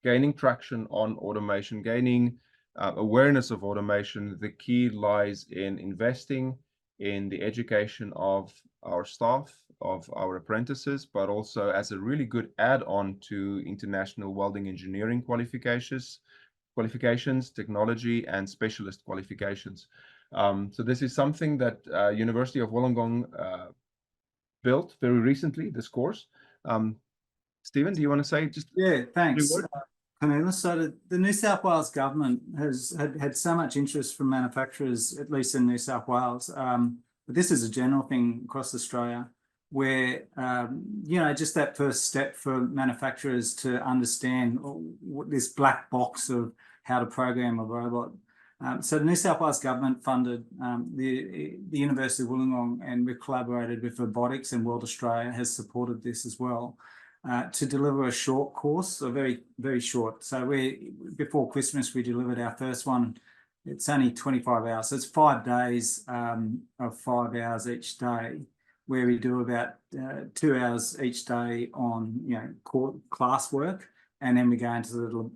A: gaining traction on automation, gaining awareness of automation, the key lies in investing in the education of our staff, of our apprentices, but also as a really good add-on to international welding engineering qualifications, technology, and specialist qualifications. So this is something that University of Wollongong built very recently, this course. Stephen, do you want to say just...
F: Yeah, thanks. So the New South Wales government has had so much interest from manufacturers, at least in New South Wales, but this is a general thing across Australia, where, just that first step for manufacturers to understand this black box of how to program a robot. So the New South Wales government funded the University of Wollongong, and we've collaborated with Robotics, and World Australia has supported this as well, to deliver a short course, a very, very short. So before Christmas, we delivered our first one. It's only 25 hours. So it's 5 days of 5 hours each day, where we do about 2 hours each day on, class work. And then we go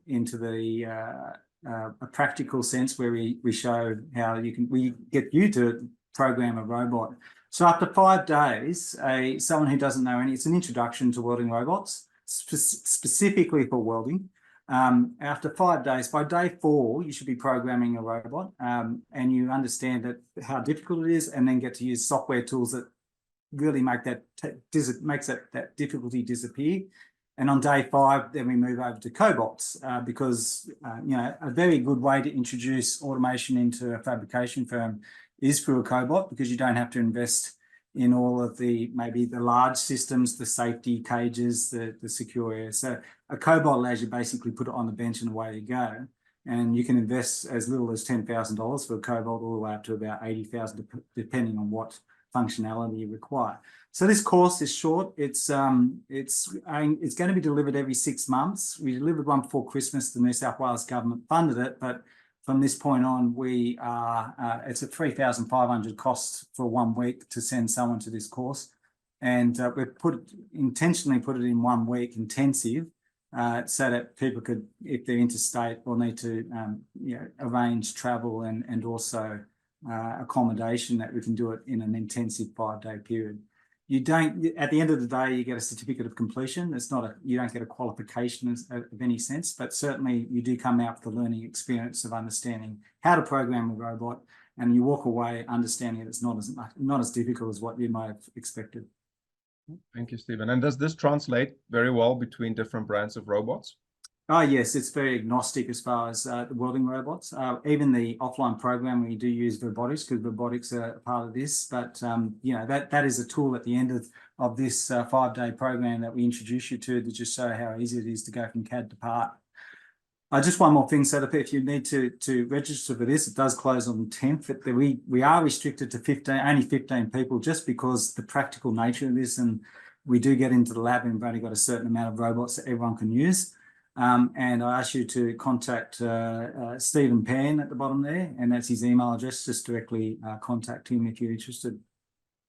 F: into a practical sense where we show how we get you to program a robot. So after 5 days, someone who doesn't know it's an introduction to welding robots, specifically for welding. After 5 days, by day 4, you should be programming a robot, and you understand how difficult it is, and then get to use software tools that really makes that difficulty disappear. And on day 5, then we move over to cobots, because a very good way to introduce automation into a fabrication firm is through a cobot, because you don't have to invest in all of maybe the large systems, the safety cages, the secure air. So a cobot allows you basically put it on the bench and away you go. And you can invest as little as $10,000 for a cobot, all the way up to about $80,000, depending on what functionality you require. So this course is short. It's going to be delivered every 6 months. We delivered one before Christmas. The New South Wales government funded it, but from this point on, it's a $3,500 cost for 1 week to send someone to this course, and we've intentionally put it in 1 week intensive, so that people could, if they're interstate, will need to arrange travel and also accommodation, that we can do it in an intensive 5-day period. At the end of the day, you get a certificate of completion. You don't get a qualification of any sense, but certainly you do come out with the learning experience of understanding how to program a robot, and you walk away understanding it's not as difficult as what you might have expected.
A: Thank you, Stephen. And does this translate very well between different brands of robots?
F: Oh, yes, it's very agnostic as far as the welding robots. Even the offline program, we do use robotics, because robotics are part of this. But, that is a tool at the end of this 5-day program that we introduce you to just show how easy it is to go from CAD to part. Just one more thing, so that if you need to register for this, it does close on the 10th. We are restricted to only 15 people, just because the practical nature of this, and we do get into the lab and we've only got a certain amount of robots that everyone can use. And I ask you to contact Stephen Pan at the bottom there, and that's his email address. Just directly contact him if you're interested.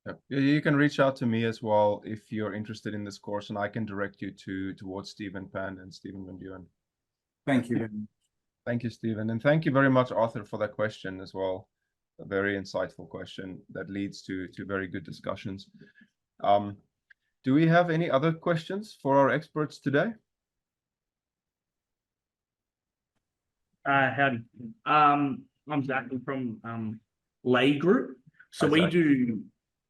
A: Yep. You can reach out to me as well if you're interested in this course, and I can direct you towards Stephen Pan and Stephen Van Duyn.
F: Thank you very much.
A: Thank you, Stephen. And thank you very much, Arthur, for that question as well. A very insightful question that leads to very good discussions. Do we have any other questions for our experts today?
K: Howdy. I'm Zach from Lay Group. So we do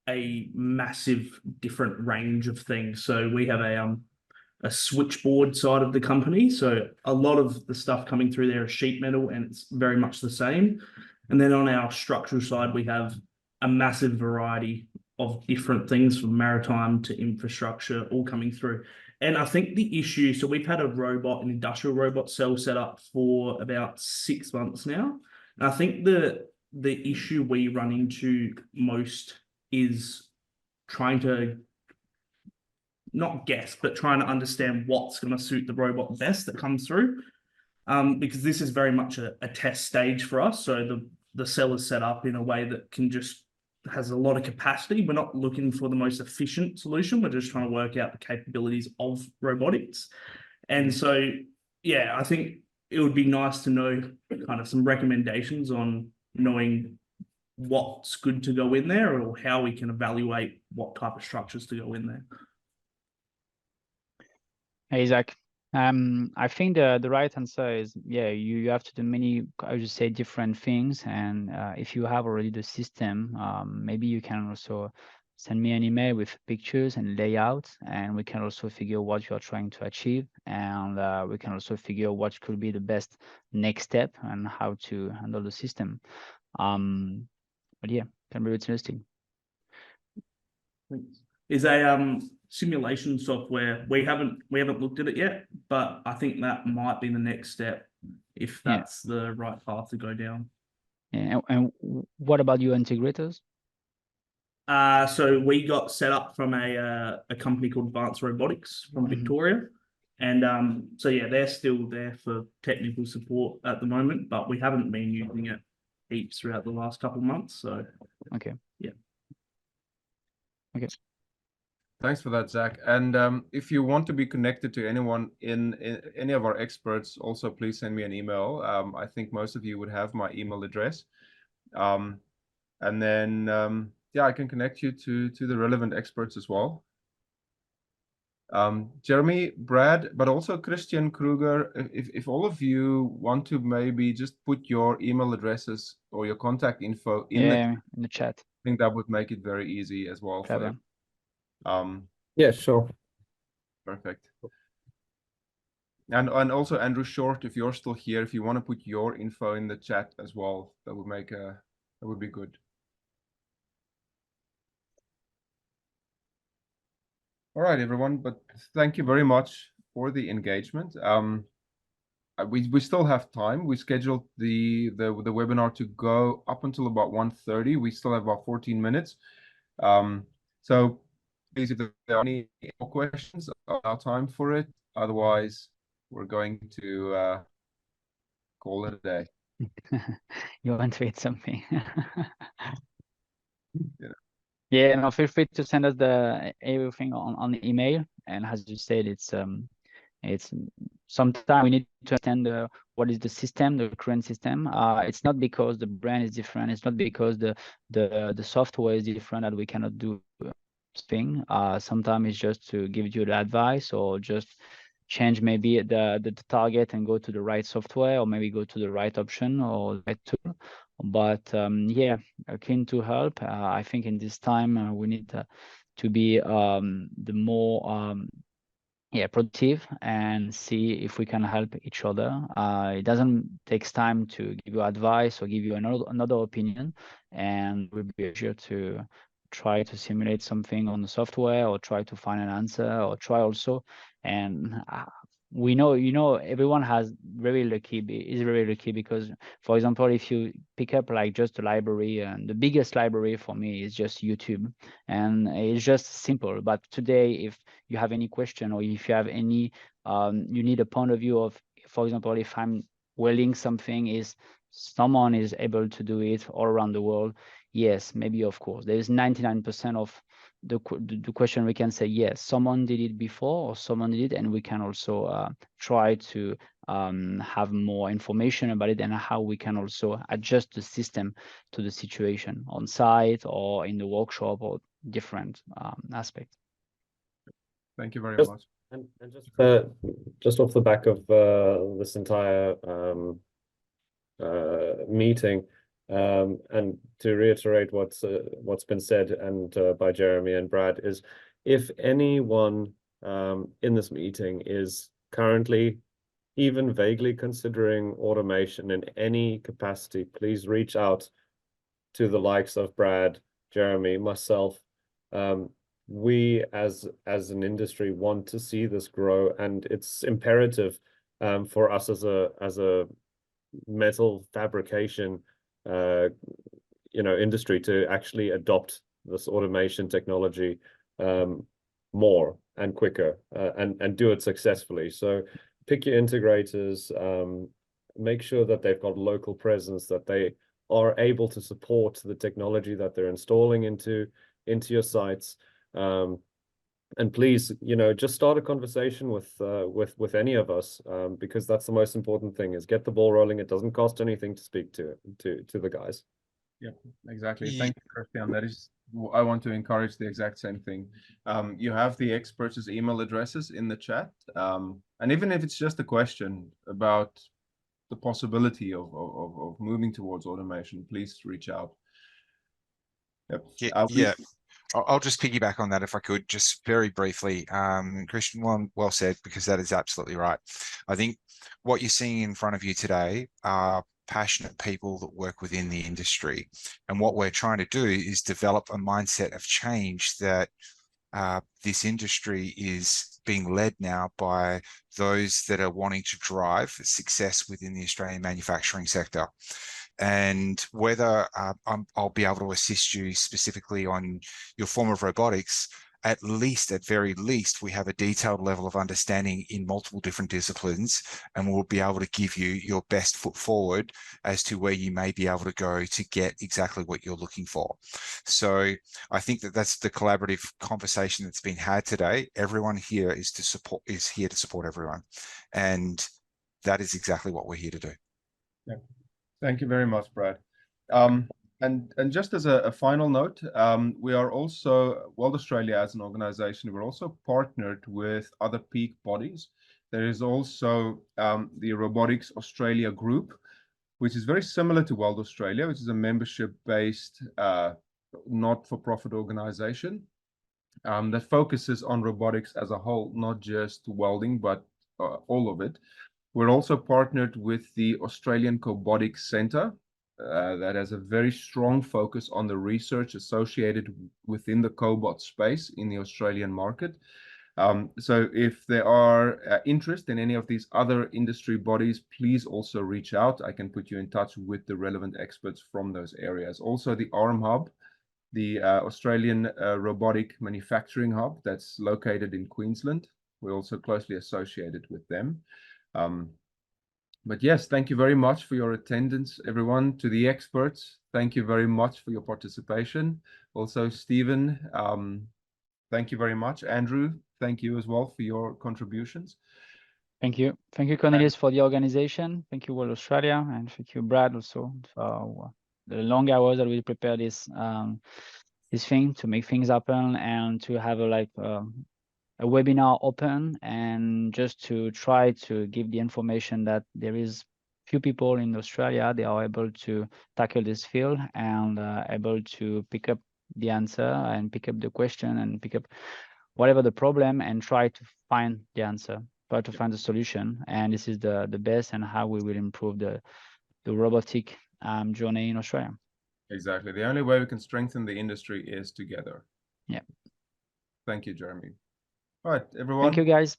K: a massive different range of things. So we have a switchboard side of the company. So a lot of the stuff coming through there is sheet metal, and it's very much the same. And then on our structural side, we have a massive variety of different things from maritime to infrastructure all coming through. And I think the issue, so we've had an industrial robot cell set up for about 6 months now. And I think the issue we run into most is trying to not guess, but trying to understand what's going to suit the robot best that comes through. Because this is very much a test stage for us. So the cell is set up in a way that has a lot of capacity. We're not looking for the most efficient solution. We're just trying to work out the capabilities of robotics. And so, yeah, I think it would be nice to know kind of some recommendations on knowing what's good to go in there, or how we can evaluate what type of structures to go in there.
B: Hey, Zach. I think the right answer is, yeah, you have to do many, I would say, different things. And if you have already the system, maybe you can also send me an email with pictures and layouts, and we can also figure what you are trying to achieve. And we can also figure what could be the best next step and how to handle the system. But yeah, can be interesting.
K: Is a simulation software. We haven't looked at it yet, but I think that might be the next step if that's the right path to go down.
B: Yeah, and what about your integrators?
K: So we got set up from a company called Advanced Robotics from Victoria. And so yeah, they're still there for technical support at the moment, but we haven't been using it heaps throughout the last couple of months. So
B: okay.
K: Yeah.
B: Okay.
A: Thanks for that, Zach. And if you want to be connected to anyone in any of our experts, also please send me an email. I think most of you would have my email address. And then, yeah, I can connect you to the relevant experts as well. Jeremy, Brad, but also Christian Kruger, if all of you want to maybe just put your email addresses or your contact info in
B: the chat.
A: I think that would make it very easy as well for them.
D: Yeah, sure.
A: Perfect. And also Andrew Short, if you're still here, if you want to put your info in the chat as well, that would be good. All right, everyone, but thank you very much for the engagement. We still have time. We scheduled the webinar to go up until about 1:30. We still have about 14 minutes. So please, if there are any more questions, our time for it. Otherwise, we're going to call it a day.
B: You want to read something?
A: Yeah.
B: Yeah, no, feel free to send us everything on the email. And as you said, it's sometimes we need to understand what is the system, the current system. It's not because the brand is different. It's not because the software is different that we cannot do thing. Sometimes it's just to give you the advice, or just change maybe the target and go to the right software, or maybe go to the right option or the right tool. But yeah, keen to help. I think in this time we need to be the more productive and see if we can help each other. It doesn't take time to give you advice or give you another opinion, and we'll be sure to try to simulate something on the software, or try to find an answer, or try also. And we know, everyone is very lucky because, for example, if you pick up like just a library, and the biggest library for me is just YouTube, and it's just simple. But today, if you have any question, or if you have any, you need a point of view of, for example, if I'm welding something, is someone is able to do it all around the world? Yes, maybe, of course. There is 99% of the question we can say, yes, someone did it before, or someone did it, and we can also try to have more information about it, and how we can also adjust the system to the situation on site or in the workshop, or different aspects.
A: Thank you very
D: Just-
A: much.
D: And just off the back of this entire meeting, and to reiterate what's been said and by Jeremy and Brad, is if anyone in this meeting is currently even vaguely considering automation in any capacity, please reach out to the likes of Brad, Jeremy, myself. We as an industry want to see this grow, and it's imperative for us as a metal fabrication industry to actually adopt this automation technology more and quicker, and do it successfully. So pick your integrators, make sure that they've got local presence, that they are able to support the technology that they're installing into your sites. And please, just start a conversation with any of us, because that's the most important thing, is get the ball rolling. It doesn't cost anything to speak to the guys.
A: Yeah, exactly. Thank you, Christian. That is, I want to encourage the exact same thing. You have the experts' email addresses in the chat, and even if it's just a question about the possibility of moving towards automation, please reach out. Yep.
C: Yeah. I'll just piggyback on that if I could, just very briefly. Christian, well said, because that is absolutely right. I think what you're seeing in front of you today are passionate people that work within the industry. And what we're trying to do is develop a mindset of change that this industry is being led now by those that are wanting to drive success within the Australian manufacturing sector. And whether I'll be able to assist you specifically on your form of robotics, at very least, we have a detailed level of understanding in multiple different disciplines, and we'll be able to give you your best foot forward as to where you may be able to go to get exactly what you're looking for. So I think that's the collaborative conversation that's been had today. Everyone here is here to support everyone, and that is exactly what we're here to do.
A: Yeah. Thank you very much, Brad. And just as a final note, we are also, Weld Australia as an organization, we're also partnered with other peak bodies. There is also the Robotics Australia group, which is very similar to Weld Australia, which is a membership-based, not-for-profit organization that focuses on robotics as a whole, not just welding, but all of it. We're also partnered with the Australian Cobotics Centre that has a very strong focus on the research associated within the cobot space in the Australian market. So if there are interest in any of these other industry bodies, please also reach out. I can put you in touch with the relevant experts from those areas. Also the ARM Hub, the Australian Robotic Manufacturing Hub that's located in Queensland. We're also closely associated with them. But yes, thank you very much for your attendance, everyone. To the experts, thank you very much for your participation. Also, Stephen, thank you very much. Andrew, thank you as well for your contributions.
B: Thank you. Thank you, Cornelius, for the organization. Thank you, Weld Australia, and thank you, Brad, also for the long hours that we prepare this thing to make things happen, and to have a webinar open, and just to try to give the information that there is few people in Australia, they are able to tackle this field, and able to pick up the answer, and pick up the question, and pick up whatever the problem, and try to find the answer, try to find the solution. And this is the best, and how we will improve the robotic journey in Australia.
A: Exactly. The only way we can strengthen the industry is together.
B: Yeah.
A: Thank you, Jeremy. All right, everyone.
B: Thank you, guys.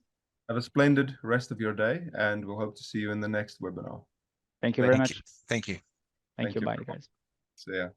A: Have a splendid rest of your day, and we'll hope to see you in the next webinar.
B: Thank you very
C: Thank
B: much.
C: you. Thank you.
B: Thank you.
A: you.
B: Bye, guys.
A: See ya.